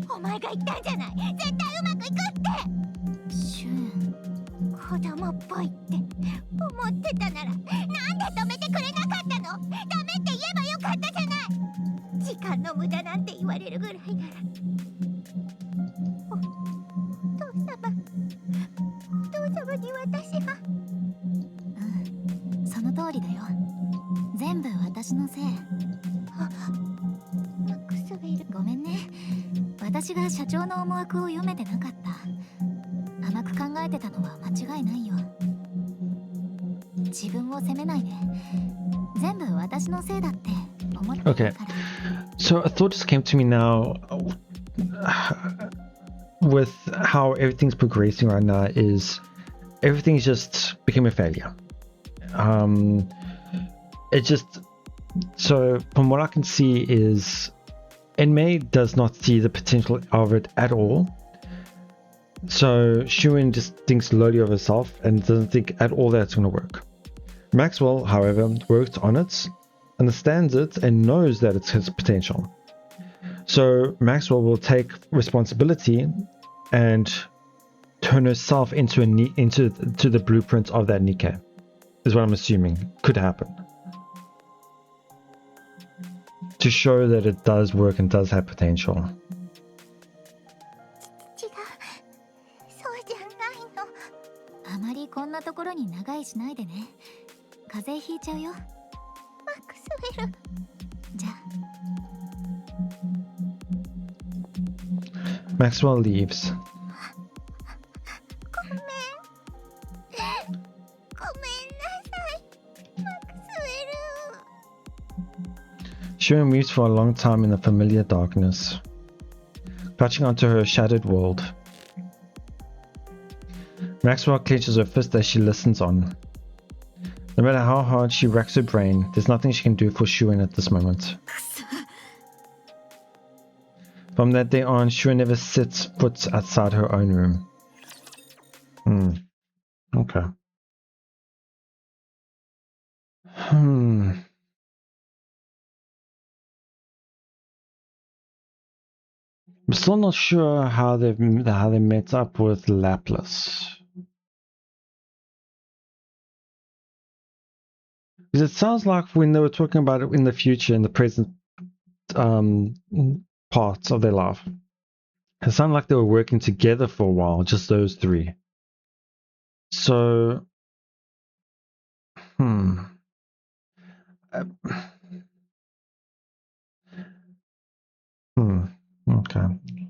C: お前が言ったんじゃない。絶対うまくいくって。
B: シュン。
C: 子供っぽいって思ってたならなんで止めてくれなかったの？ダメって言えばよかったじゃない。時間の無駄なんて言われるぐらいなら。お父様に私が。
B: うん、その通りだよ。全部私のせい。
C: あ、マックスがいる。
B: ごめんね。私が社長の思惑を読めてなかった。甘く考えてたのは間違いないよ。自分を責めないで。全部私のせいだって思ってるから。
A: Okay, so a thought just came to me now. With how everything's progressing right now, is everything's just became a failure. It just, so from what I can see is Enmei does not see the potential of it at all. So Shun just thinks lowly of herself and doesn't think at all that it's going to work. Maxwell, however, worked on it, understands it, and knows that it's his potential. So Maxwell will take responsibility and turn herself into the blueprint of that Nikke, is what I'm assuming could happen. To show that it does work and does have potential.
C: 違う。そうじゃないの。
B: あまりこんなところに長居しないでね。風邪ひいちゃうよ。
C: マックスウェル。
B: じゃあ。
A: Maxwell leaves.
C: ごめんなさい。マックスウェル。
A: Shun weeps for a long time in the familiar darkness, clutching onto her shattered world. Maxwell clenches her fist as she listens on. No matter how hard she racks her brain, there's nothing she can do for Shuen at this moment. From that day on, Shuen never sets foot outside her own room. Okay. I'm still not sure how they met up with Laplace. Because it sounds like when they were talking about it in the future, in the present parts of their life, it sounded like they were working together for a while, just those three. So, okay.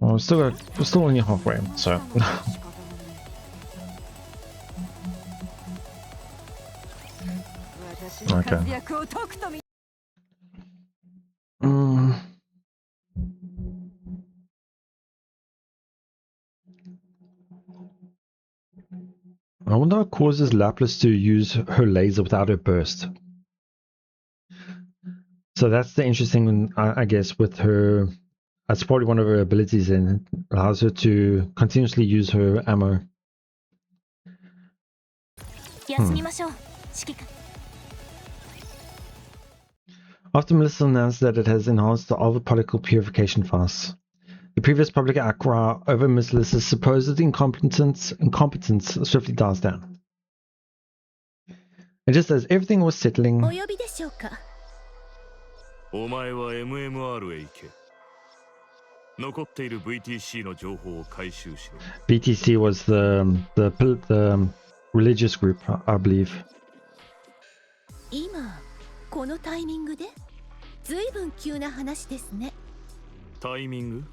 A: Well, we're still only halfway, so. Okay. I wonder what causes Laplace to use her laser without her burst. So that's the interesting one, I guess, with her. That's probably one of her abilities, and it allows her to continuously use her ammo. After Melissa announced that it has enhanced the alpha particle purification fast, the previous public outcry over Miss Melissa's supposed incompetence swiftly dies down. And just as everything was settling, BTC was the religious group, I believe.
E: 今このタイミングでずいぶん急な話ですね。
D: タイミング？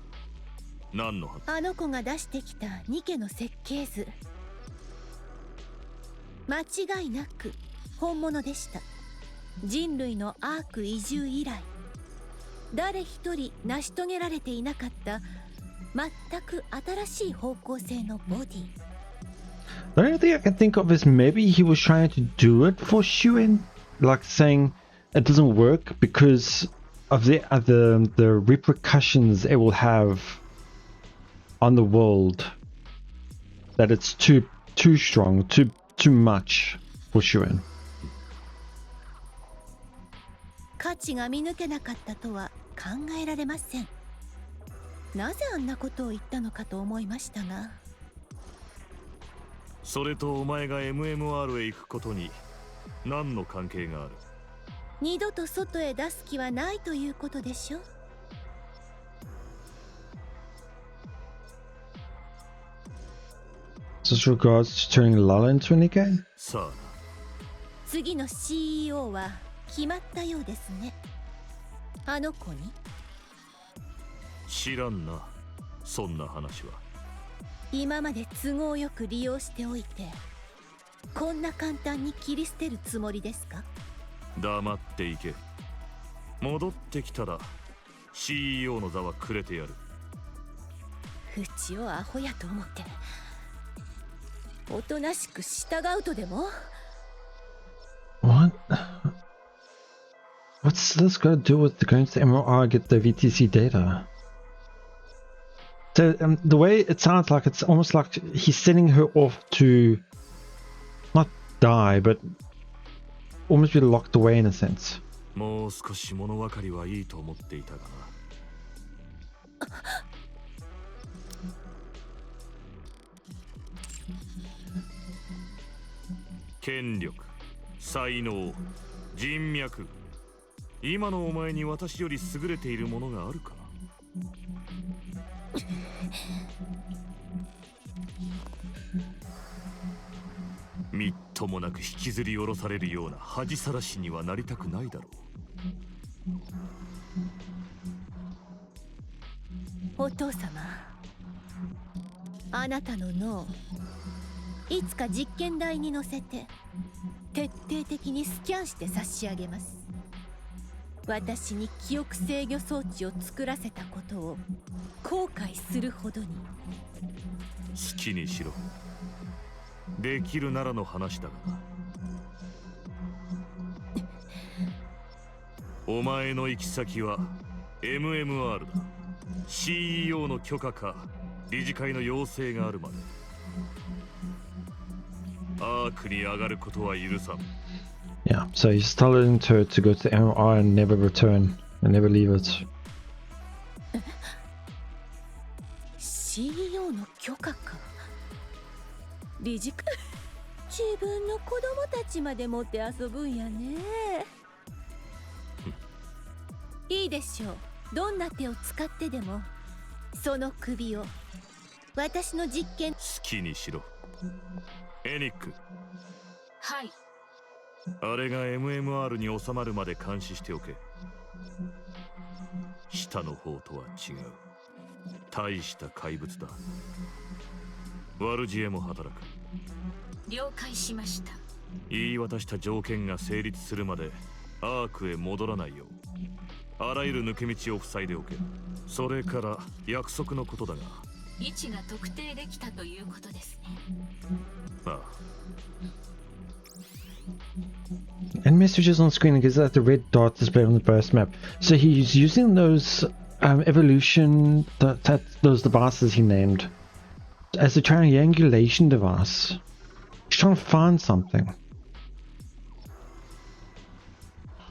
D: 何の話？
E: あの子が出してきたニケの設計図、間違いなく本物でした。人類のアーク移住以来誰一人成し遂げられていなかった全く新しい方向性のボディ。
A: The only thing I can think of is maybe he was trying to do it for Shuen, like saying it doesn't work because of the repercussions it will have on the world. That it's too strong, too much for Shuen.
E: 価値が見抜けなかったとは考えられません。なぜあんなことを言ったのかと思いましたが。
D: それとお前が MMR へ行くことに何の関係がある？
E: 二度と外へ出す気はないということでしょ。
A: This regards to turning Lala into a Nikke?
D: さあ。
E: 次の CEO は決まったようですね。あの子に？
D: 知らんな、そんな話は。
E: 今まで都合よく利用しておいて、こんな簡単に切り捨てるつもりですか？
D: 黙っていけ。戻ってきたら CEO の座はくれてやる。
E: うちをアホやと思っておとなしく従うとでも？
A: What? What's this got to do with going to the MRI get the VTC data? So the way it sounds like it's almost like he's sending her off to not die, but almost be locked away in a sense.
D: もう少し物分かりはいいと思っていたがな。権力、才能、人脈、今のお前に私より優れているものがあるか？みっともなく引きずり下ろされるような恥さらしにはなりたくないだろ
E: う。お父様、あなたの脳いつか実験台に乗せて徹底的にスキャンして差し上げます。私に記憶制御装置を作らせたことを後悔するほどに。
D: 好きにしろ。できるならの話だがな。お前の行き先は MMR だ。 CEO の許可か理事会の要請があるまでアークに上がることは許さん。
A: Yeah, so he's telling her to go to the MR and never return and never leave it.
E: CEO の許可か。理事会自分の子供たちまで持って遊ぶんやね。いいでしょう。どんな手を使ってでもその首を私の実験。
D: 好きにしろ。エニック。
B: はい。
D: あれが MMR に収まるまで監視しておけ。下の方とは違う。大した怪物だ。悪知恵も働く。
B: 了解しました。
D: 言い渡した条件が成立するまでアークへ戻らないようあらゆる抜け道を塞いでおけ。それから約束のことだが、
B: 位置が特定できたということですね。
D: ああ。
A: And messages on screen gives that the red dot displayed on the burst map. So he's using those evolution, those devices he named, as a triangulation device. He's trying to find something.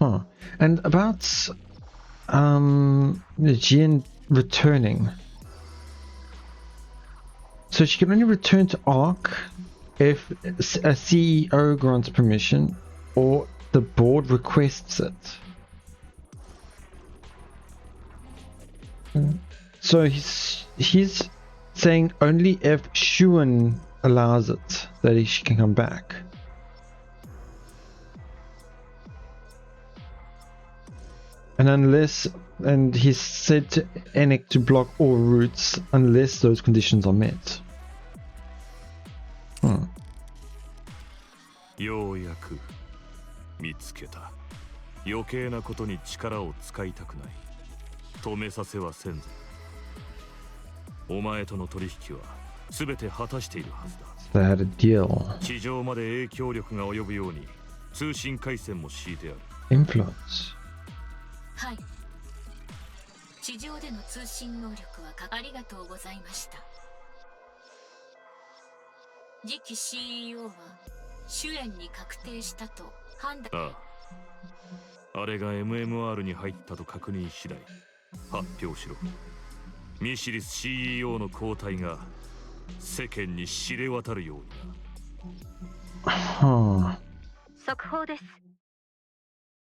A: Huh. And about Jian returning. So she can only return to Ark if a CEO grants permission or the board requests it. So he's saying only if Shuan allows it that she can come back. And he's said to Enik to block all routes unless those conditions are met. Hmm.
D: ようやく見つけた。余計なことに力を使いたくない。止めさせはせんぞ。お前との取引は全て果たしているはずだ。
A: They had a deal.
D: 地上まで影響力が及ぶように通信回線も敷いてある。
A: Influence.
B: はい。地上での通信能力はありがとうございました。次期 CEO は主演に確定したと判断。
D: ああ。あれが MMR に入ったと確認次第発表しろ。ミシリス CEO の交代が世間に知れ渡るようにな。
A: Huh.
F: 速報です。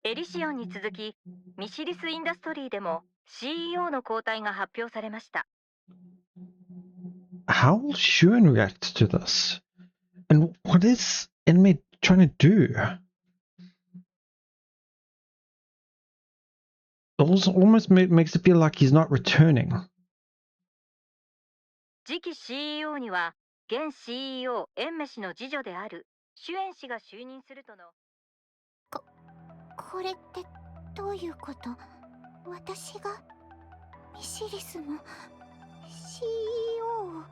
F: エリシオンに続きミシリスインダストリーでも CEO の交代が発表されました。
A: How will Shuan react to this? And what is Enmei trying to do? Almost makes it feel like he's not returning.
F: 次期 CEO には現 CEO エンメ氏の次女であるシュエン氏が就任するとの。
C: これってどういうこと？私がミシリスの CEO？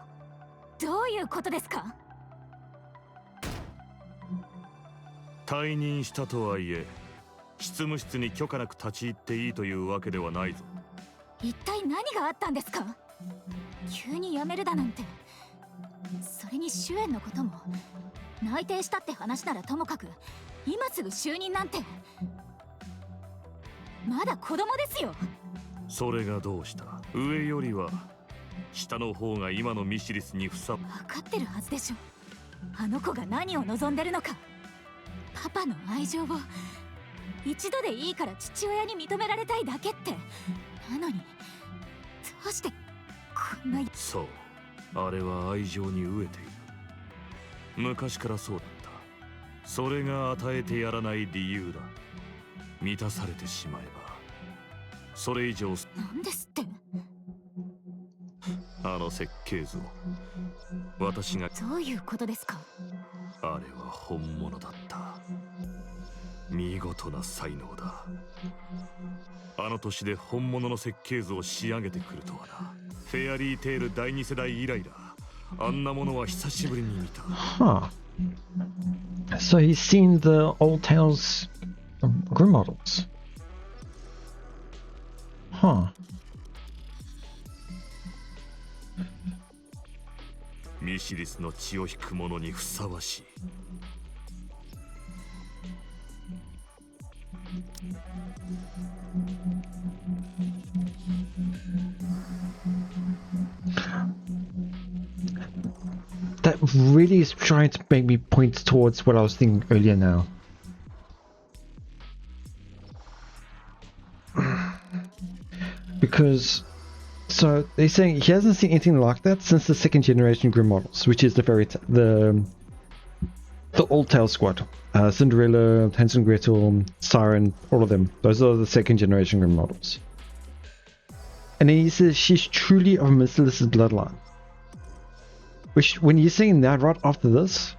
B: どういうことですか？
D: 退任したとはいえ執務室に許可なく立ち入っていいというわけではないぞ。
B: 一体何があったんですか？急に辞めるだなんて。それに主演のことも内定したって話ならともかく今すぐ就任なんてまだ子供ですよ。
D: それがどうした？上よりは下の方が今のミシリスにふさ。
B: 分かってるはずでしょ。あの子が何を望んでるのか。パパの愛情を一度でいいから父親に認められたいだけって。なのにどうしてこんな。
D: そう、あれは愛情に飢えている。昔からそうだった。それが与えてやらない理由だ。満たされてしまえばそれ以上。
B: なんですって。
D: あの設計図を私が。
B: どういうことですか？
D: あれは本物だった。見事な才能だ。あの年で本物の設計図を仕上げてくるとはな。フェアリーテール第2世代以来だ。あんなものは久しぶりに見た。
A: Huh. So he's seen the old tales grim models. Huh.
D: ミシリスの血を引く者にふさわしい。
A: That really is trying to make me point towards what I was thinking earlier now. Because, so they're saying he hasn't seen anything like that since the second generation Grim models, which is the Old Tale squad. Cinderella, Hansel and Gretel, Siren, all of them. Those are the second generation Grim models. And then he says she's truly of Merciless's bloodline. Which, when you're saying that right after this,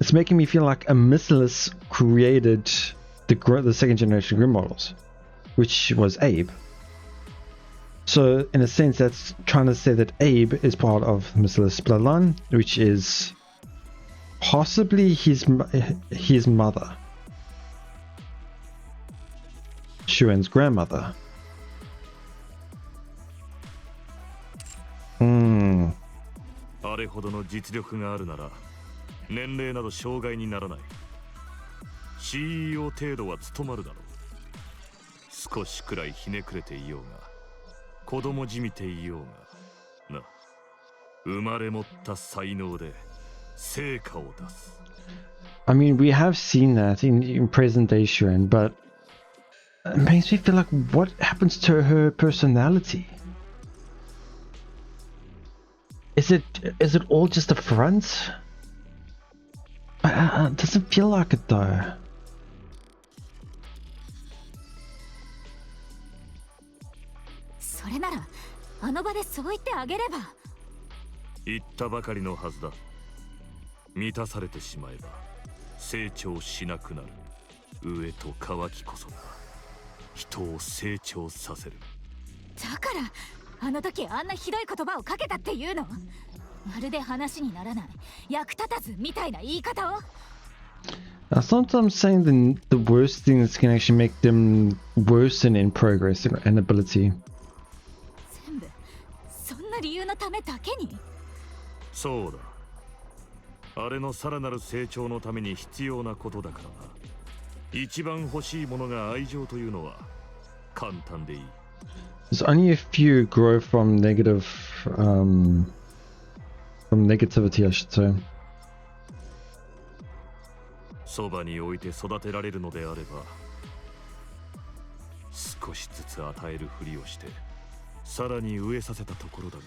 A: it's making me feel like a Merciless created the second generation Grim models, which was Abe. So, in a sense, that's trying to say that Abe is part of Merciless's bloodline, which is possibly his mother, Shuen's grandmother. Hmm.
D: あれほどの実力があるなら年齢など障害にならない。 CEO 程度は務まるだろう。少しくらいひねくれていようが子供じみていようがな、生まれ持った才能で成果を出す。
A: I mean, we have seen that in present day Shuen, but it makes me feel like what happens to her personality? Is it all just a front? It doesn't feel like it though.
B: それならあの場でそう言ってあげれば。
D: 言ったばかりのはずだ。満たされてしまえば成長しなくなる。飢えと渇きこそが人を成長させる。
B: だからあの時あんなひどい言葉をかけたっていうの？まるで話にならない、役立たずみたいな言い方を。
A: Sometimes saying the worst things can actually make them worsen in progress and ability.
B: 全部そんな理由のためだけに？
D: そうだ。あれのさらなる成長のために必要なことだからな。一番欲しいものが愛情というのは簡単でいい。
A: There's only a few grow from negativity, I should say.
D: そばに置いて育てられるのであれば、少しずつ与えるふりをしてさらに植えさせたところだが、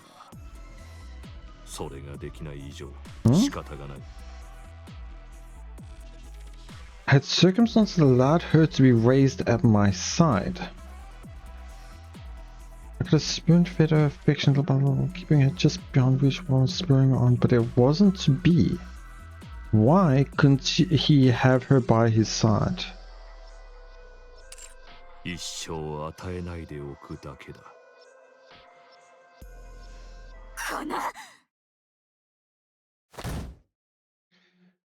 D: それができない以上仕方がない。
A: Had circumstances allowed her to be raised at my side, I could have spoon-fed her affection, blah, blah, blah, keeping her just beyond reach while spurring on, but it wasn't to be. Why couldn't he have her by his side?
D: 一生与えないでおくだけだ。
B: この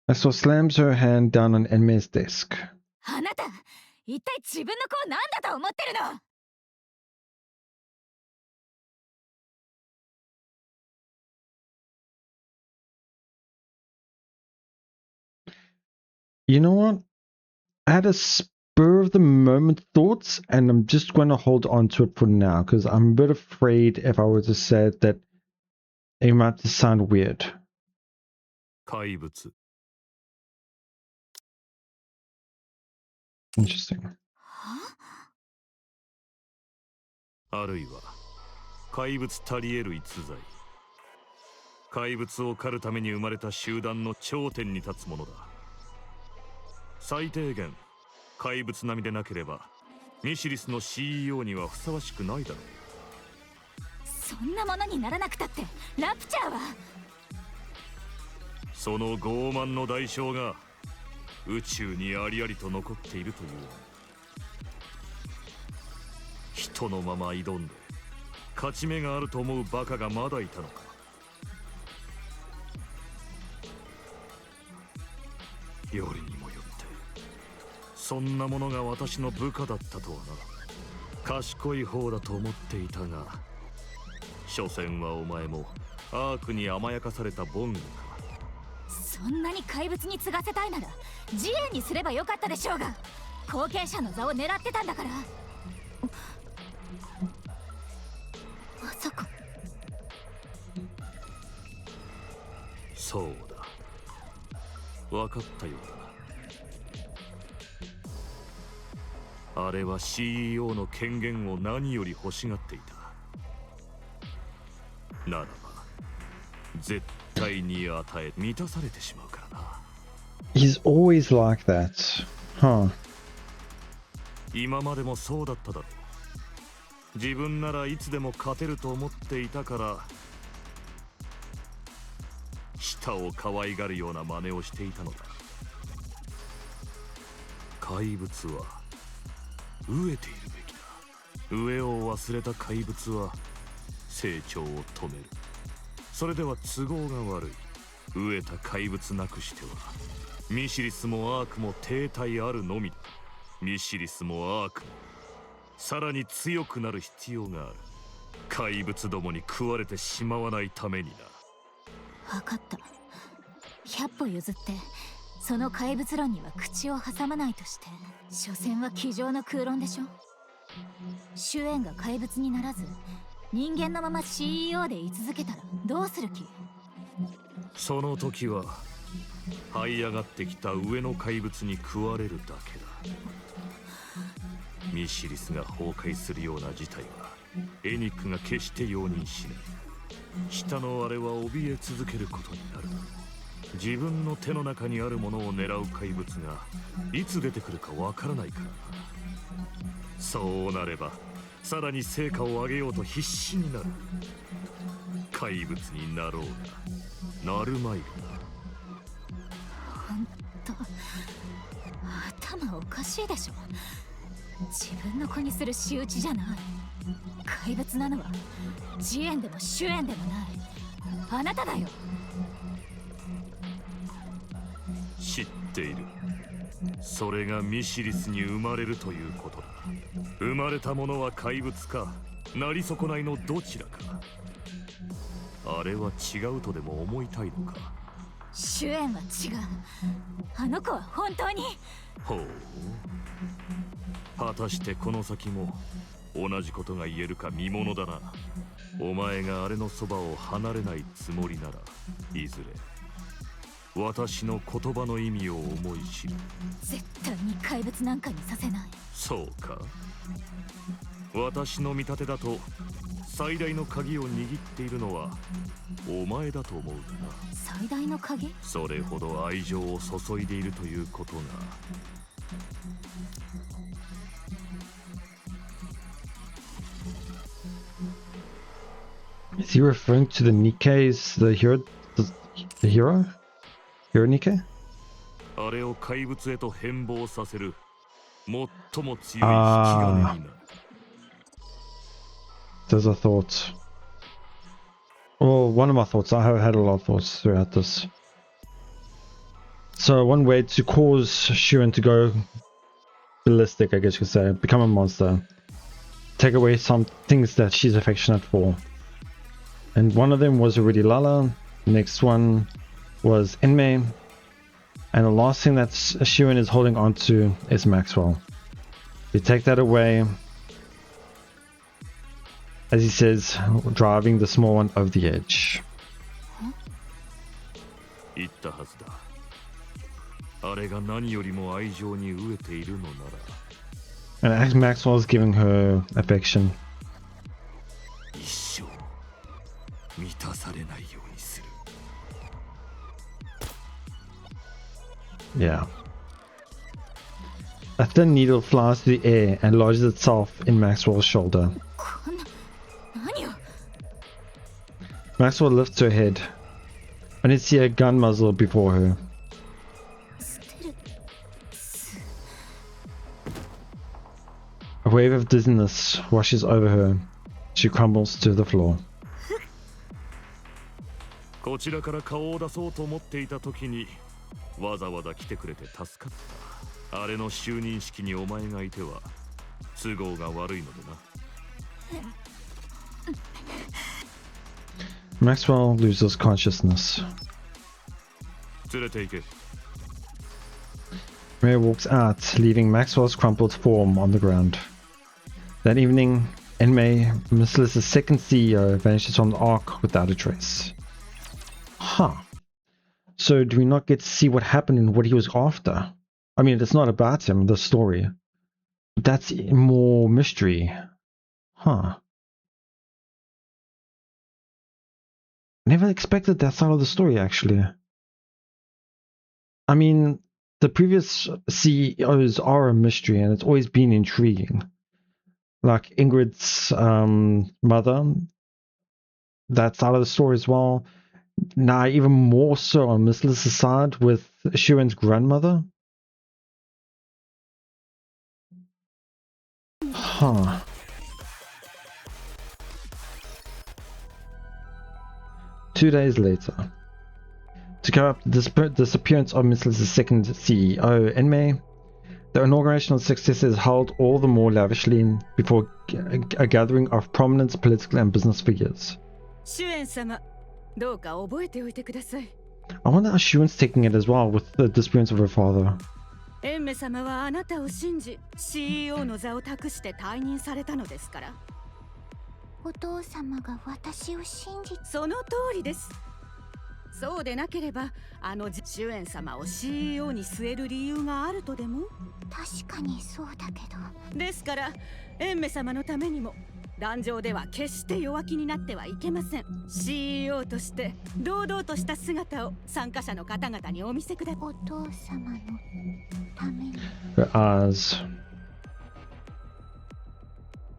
A: Aswa slams her hand down on Enme's desk.
B: あなた一体自分の子を何だと思ってるの？
A: You know what? I had a spur of the moment thoughts, and I'm just going to hold on to it for now because I'm a bit afraid if I were to say that it might sound weird.
D: 怪物。
A: Interesting.
D: あるいは怪物たり得る逸材。怪物を狩るために生まれた集団の頂点に立つものだ。最低限怪物並みでなければミシリスの CEO にはふさわしくないだろう。
B: そんなものにならなくたってラプチャーは。
D: その傲慢の代償が宇宙にありありと残っているという。人のまま挑んで勝ち目があると思うバカがまだいたのか。よりにもよってそんなものが私の部下だったとはな。賢い方だと思っていたが、所詮はお前もアークに甘やかされたボングか。
B: そんなに怪物に継がせたいなら自衛にすればよかったでしょうが、後継者の座を狙ってたんだから。まさか。
D: そうだ、分かったようだ。あれは CEO の権限を何より欲しがっていた。ならば絶対に与え満たされてしまうからな。
A: He's always like that. Huh.
D: 今までもそうだっただろう。自分ならいつでも勝てると思っていたから、舌を可愛がるような真似をしていたのだ。怪物は飢えているべきだ。飢えを忘れた怪物は成長を止める。それでは都合が悪い。飢えた怪物なくしてはミシリスもアークも停滞あるのみだ。ミシリスもアークもさらに強くなる必要がある。怪物どもに食われてしまわないためにな。
B: 分かった。100歩譲ってその怪物論には口を挟まないとして、所詮は机上の空論でしょ。シュエンが怪物にならず人間のまま CEO で居続けたらどうする気？
D: その時は這い上がってきた上の怪物に食われるだけだ。ミシリスが崩壊するような事態はエニックが決して容認しない。下のあれは怯え続けることになる。自分の手の中にあるものを狙う怪物がいつ出てくるかわからないからな。そうなればさらに成果を上げようと必死になる。怪物になろうがなるまいがな。
B: ほんと頭おかしいでしょ。自分の子にする仕打ちじゃない。怪物なのはジエンでもシュエンでもないあなただよ。
D: 知っている。それがミシリスに生まれるということだ。生まれたものは怪物かなり損ないのどちらか。あれは違うとでも思いたいのか。
B: シュエンは違う。あの子は本当に。
D: ほう。果たしてこの先も同じことが言えるか見ものだな。お前があれのそばを離れないつもりならいずれ私の言葉の意味を思い知る。
B: 絶対に怪物なんかにさせない。
D: そうか。私の見立てだと最大の鍵を握っているのはお前だと思うがな。
B: 最大の鍵？
D: それほど愛情を注いでいるということが。
A: Is he referring to the Nikke's, the hero? The hero? Hero Nikke?
D: あれを怪物へと変貌させる最も強い引き金になる。
A: There's a thought. Well, one of my thoughts. I have had a lot of thoughts throughout this. So one way to cause Shuen to go ballistic, I guess you could say, become a monster, take away some things that she's affectionate for. And one of them was already Lala, the next one was Enmei, and the last thing that Shuen is holding on to is Maxwell. You take that away, as he says, driving the small one over the edge.
D: 言ったはずだ。あれが何よりも愛情に飢えているのなら。
A: And Maxwell's giving her affection.
D: 一生満たされないようにする。
A: Yeah. A thin needle flies through the air and lodges itself in Maxwell's shoulder.
B: こんな何を。
A: Maxwell lifts her head. And you see a gun muzzle before her.
B: ステルス。
A: A wave of dizziness washes over her. She crumbles to the floor.
D: こちらから顔を出そうと思っていた時にわざわざ来てくれて助かった。あれの就任式にお前がいては都合が悪いのでな。
A: Maxwell loses consciousness.
D: 連れて行け。
A: Ray walks out, leaving Maxwell's crumpled form on the ground. That evening, in May, Merciless's second CEO vanishes from the Ark without a trace. Huh. So do we not get to see what happened and what he was after? I mean, it's not about him, the story. But that's more mystery. Huh. Never expected that side of the story, actually. I mean, the previous CEOs are a mystery, and it's always been intriguing. Like Ingrid's mother, that side of the story as well. Now, even more so on Merciless's side with Shuen's grandmother. Huh. Two days later. To cover up the disappearance of Merciless's second CEO, in May, the inauguration of the successor is held all the more lavishly before a gathering of prominent political and business figures.
E: シュエン様、どうか覚えておいてください。
A: I wonder how Shuen's taking it as well with the disappearance of her father.
E: エンメ様はあなたを信じ CEO の座を託して退任されたのですから。
C: お父様が私を信じ、
E: その通りです。そうでなければシュエン様を CEO に据える理由があるとでも。
C: 確かにそうだけど。
E: ですからエンメ様のためにも壇上では決して弱気になってはいけません。 CEO として堂々とした姿を参加者の方々にお見せください。
C: お父様のために。
A: Her eyes.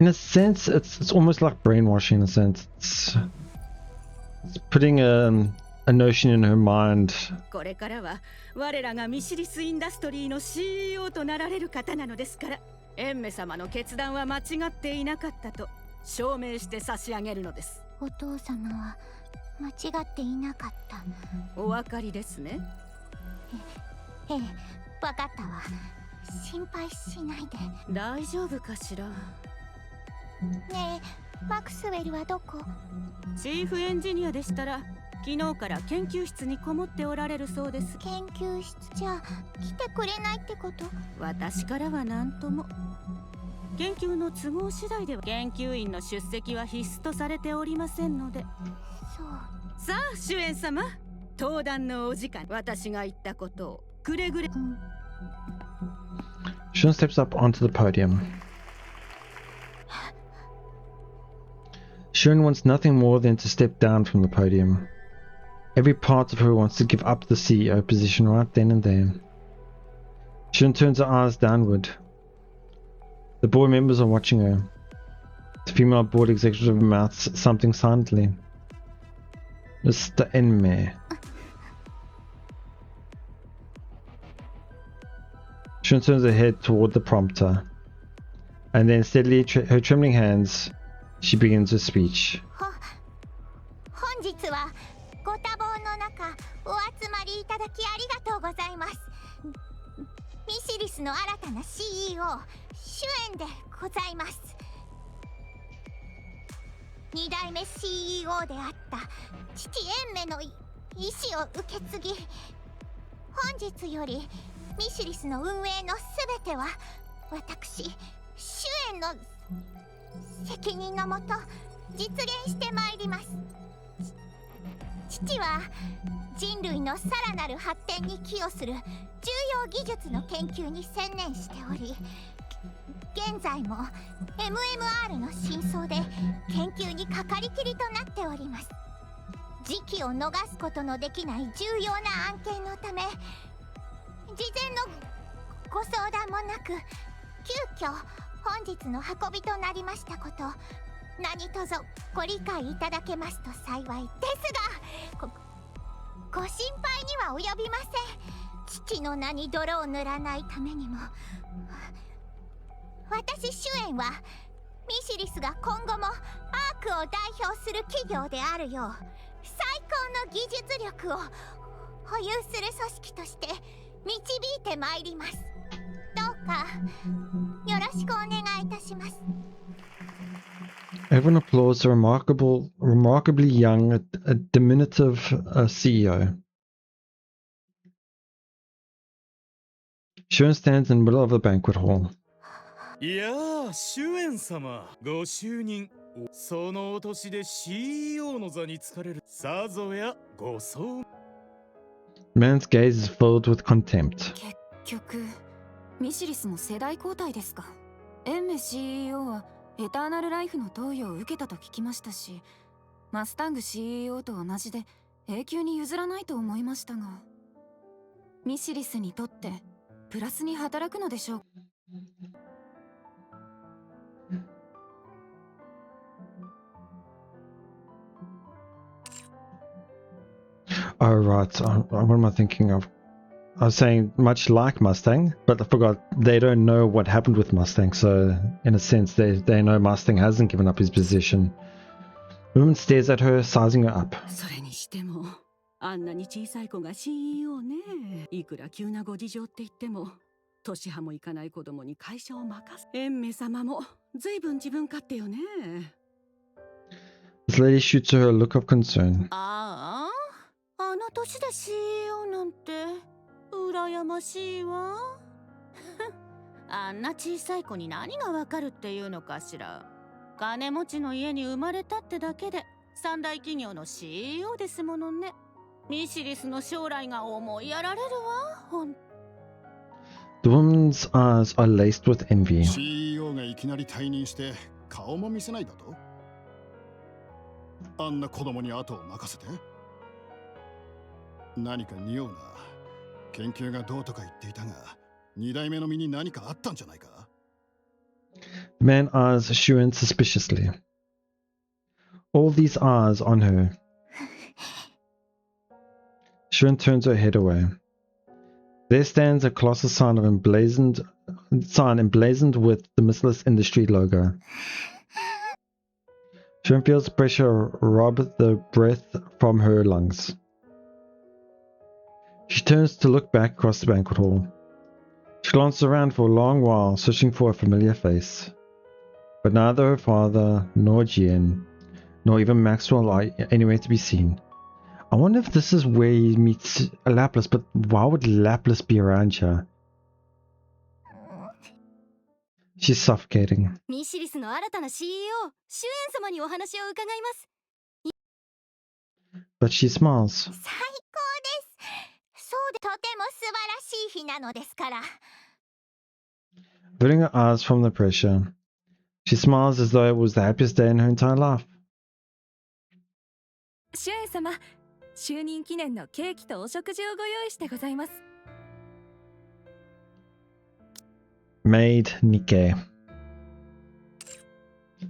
A: In a sense, it's almost like brainwashing. In a sense, it's putting a notion in her mind.
E: これからは我らがミシリスインダストリーの CEO となられる方なのですから、エンメ様の決断は間違っていなかったと証明して差し上げるのです。
C: お父様は間違っていなかった。
E: お分かりですね。
C: ええ、わかったわ。心配しないで。
E: 大丈夫かしら。
C: ねえ、マクスウェルはどこ？
E: チーフエンジニアでしたら昨日から研究室にこもっておられるそうです。
C: 研究室じゃ来てくれないってこと？
E: 私からは何とも。研究の都合次第では研究員の出席は必須とされておりませんので。
C: そう。
E: さあ、シュエン様、登壇のお時間。私が言ったことをくれぐれ。
A: Shun steps up onto the podium. Shun wants nothing more than to step down from the podium. Every part of her wants to give up the CEO position right then and there. Shun turns her eyes downward. The board members are watching her. The female board executive mouths something silently. Mr. Enme. Shun turns her head toward the prompter. And then steadily, her trembling hands, she begins her speech.
C: 本日はご多忙の中お集まりいただきありがとうございます。ミシリスの新たな CEO シュエンでございます。2代目 CEO であった父エンメの意思を受け継ぎ、本日よりミシリスの運営のすべては私シュエンの責任のもと実現してまいります。父は人類のさらなる発展に寄与する重要技術の研究に専念しており、現在も MMR の真相で研究にかかりきりとなっております。時期を逃すことのできない重要な案件のため、事前のご相談もなく急遽本日の運びとなりましたこと、何卒ご理解いただけますと幸いですが、ご心配には及びません。父の名に泥を塗らないためにも、私シュエンはミシリスが今後もアークを代表する企業であるよう最高の技術力を保有する組織として導いてまいります。どうかよろしくお願いいたします。
A: Everyone applauds the remarkably young, diminutive CEO. Shun stands in the middle of the banquet hall.
G: いやあ、シュエン様、ご就任。そのお年で CEO の座に就かれる。さぞやごそう。
A: The man's gaze is filled with contempt.
H: 結局ミシリスの世代交代ですか。エンメ CEO はエターナルライフの投与を受けたと聞きましたし、マスタング CEO と同じで永久に譲らないと思いましたが、ミシリスにとってプラスに働くのでしょう。
A: Oh, right. What am I thinking of? I was saying much like Mustang, but I forgot they don't know what happened with Mustang, so in a sense they know Mustang hasn't given up his position. The woman stares at her, sizing her up.
I: それにしてもあんなに小さい子が CEO ね。いくら急なご事情って言っても年派もいかない子供に会社を任す。エンメ様も随分自分勝手よね。
A: This lady shoots her a look of concern.
E: ああ、あの年で CEO なんて羨ましいわ。あんな小さい子に何がわかるっていうのかしら。金持ちの家に生まれたってだけで三大企業の CEO ですものね。ミシリスの将来が思いやられるわ。ほん
A: The woman's eyes are laced with envy.
J: CEO がいきなり退任して顔も見せないだと。あんな子供に後を任せて。何か匂うな。研究がどうとか言っていたが、二代目の身に何かあったんじゃないか。
A: The man eyes Shuen suspiciously. All these eyes on her. Shuen turns her head away. There stands a colossal sign emblazoned with the Merciless Industry logo. Shuen feels pressure rob the breath from her lungs. She turns to look back across the banquet hall. She glances around for a long while, searching for a familiar face. But neither her father, nor Jian, nor even Maxwell are anywhere to be seen. I wonder if this is where he meets Lapis, but why would Lapis be around here? She's suffocating.
H: ミシリスの新たな CEO、シュエン様にお話を伺います。
A: But she smiles.
C: 最高です。そうでとても素晴らしい日なのですから。
A: Averting her eyes from the pressure, she smiles as though it was the happiest day in her entire life.
H: シュエン様、就任記念のケーキとお食事をご用意してございます。
A: Maid Nikke.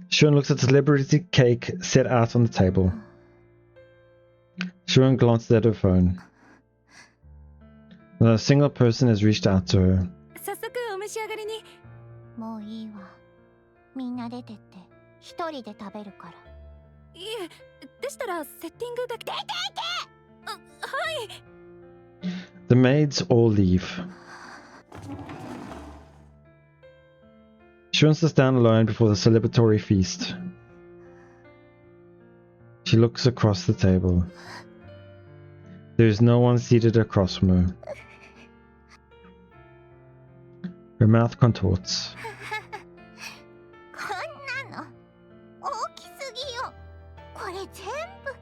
A: Shun looks at the celebrity cake set out on the table. Shun glances at her phone. Not a single person has reached out to her.
H: 早速お召し上がりに。
C: もういいわ。みんな出てって一人で食べるから。
H: いえ、でしたらセッティングだけ。出ていけ！はい。
A: The maids all leave. Shun sits down alone before the celebratory feast. She looks across the table. There is no one seated across from her. Her mouth contorts.
C: こんなの大きすぎよ。これ全部。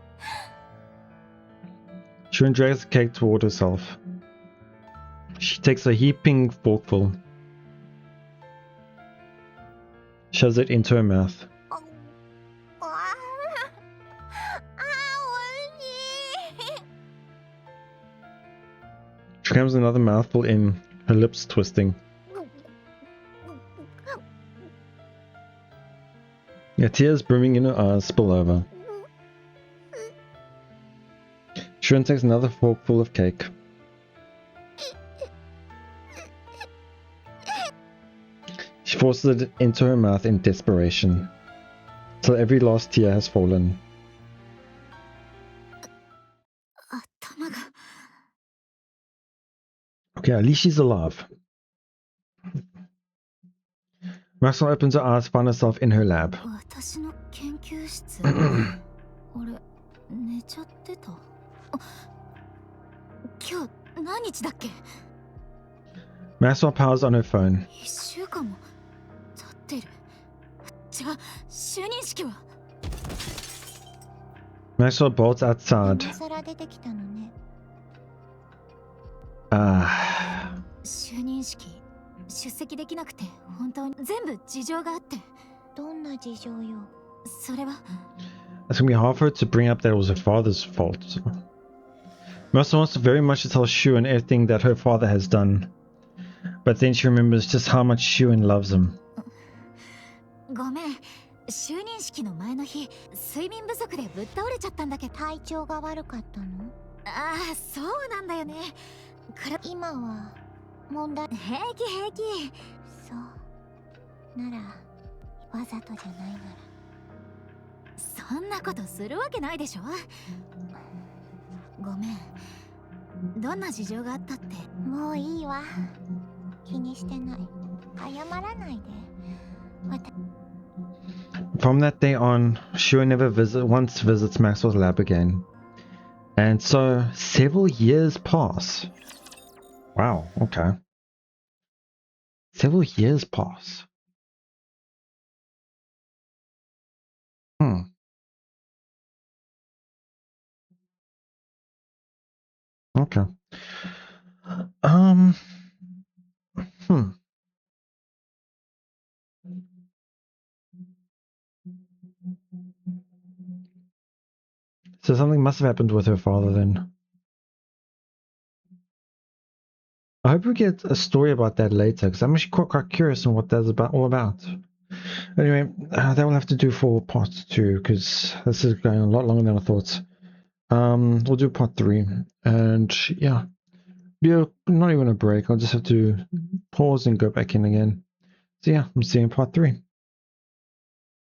A: Shun drags the cake toward herself. She takes a heaping forkful, shoves it into her mouth.
C: ああ、おいしい。
A: She crams another mouthful in, her lips twisting. The tears brimming in her eyes spill over. Shun takes another forkful of cake. She forces it into her mouth in desperation, till every last tear has fallen. Okay, at least she's alive. Maxwell opens her eyes, finds herself in her lab.
B: 私の研究室俺寝ちゃってた。今日何日だっけ？
A: Maxwell powers on her phone.
B: 1週間も経ってる。じゃあ就任式は？
A: Maxwell bolts outside.
C: 今更出てきたのね。
B: 就任式出席できなくて本当に全部事情があって。
C: どんな事情よ。
B: それは
A: It's gonna be hard for her to bring up that it was her father's fault. Maxwell wants very much to tell Shuen everything that her father has done. But then she remembers just how much Shuen loves him.
B: ごめん。就任式の前の日睡眠不足でぶっ倒れちゃったんだけど。
C: 体調が悪かったの？
B: ああ、そうなんだよね。
C: 今は問題。
B: 平気平気。
C: そうならわざとじゃないなら。
B: そんなことするわけないでしょ。ごめん。どんな事情があったって。
C: もういいわ。気にしてない。謝らないで。
A: From that day on, Shuen never once visits Maxwell's lab again. And so, several years pass. Wow, okay. Several years pass. Okay. So something must have happened with her father then. I hope we get a story about that later, because I'm actually quite curious on what that's all about. Anyway, that will have to do for part 2, because this is going a lot longer than I thought. We'll do part 3, and yeah, not even a break. I'll just have to pause and go back in again. So yeah, I'm seeing part 3.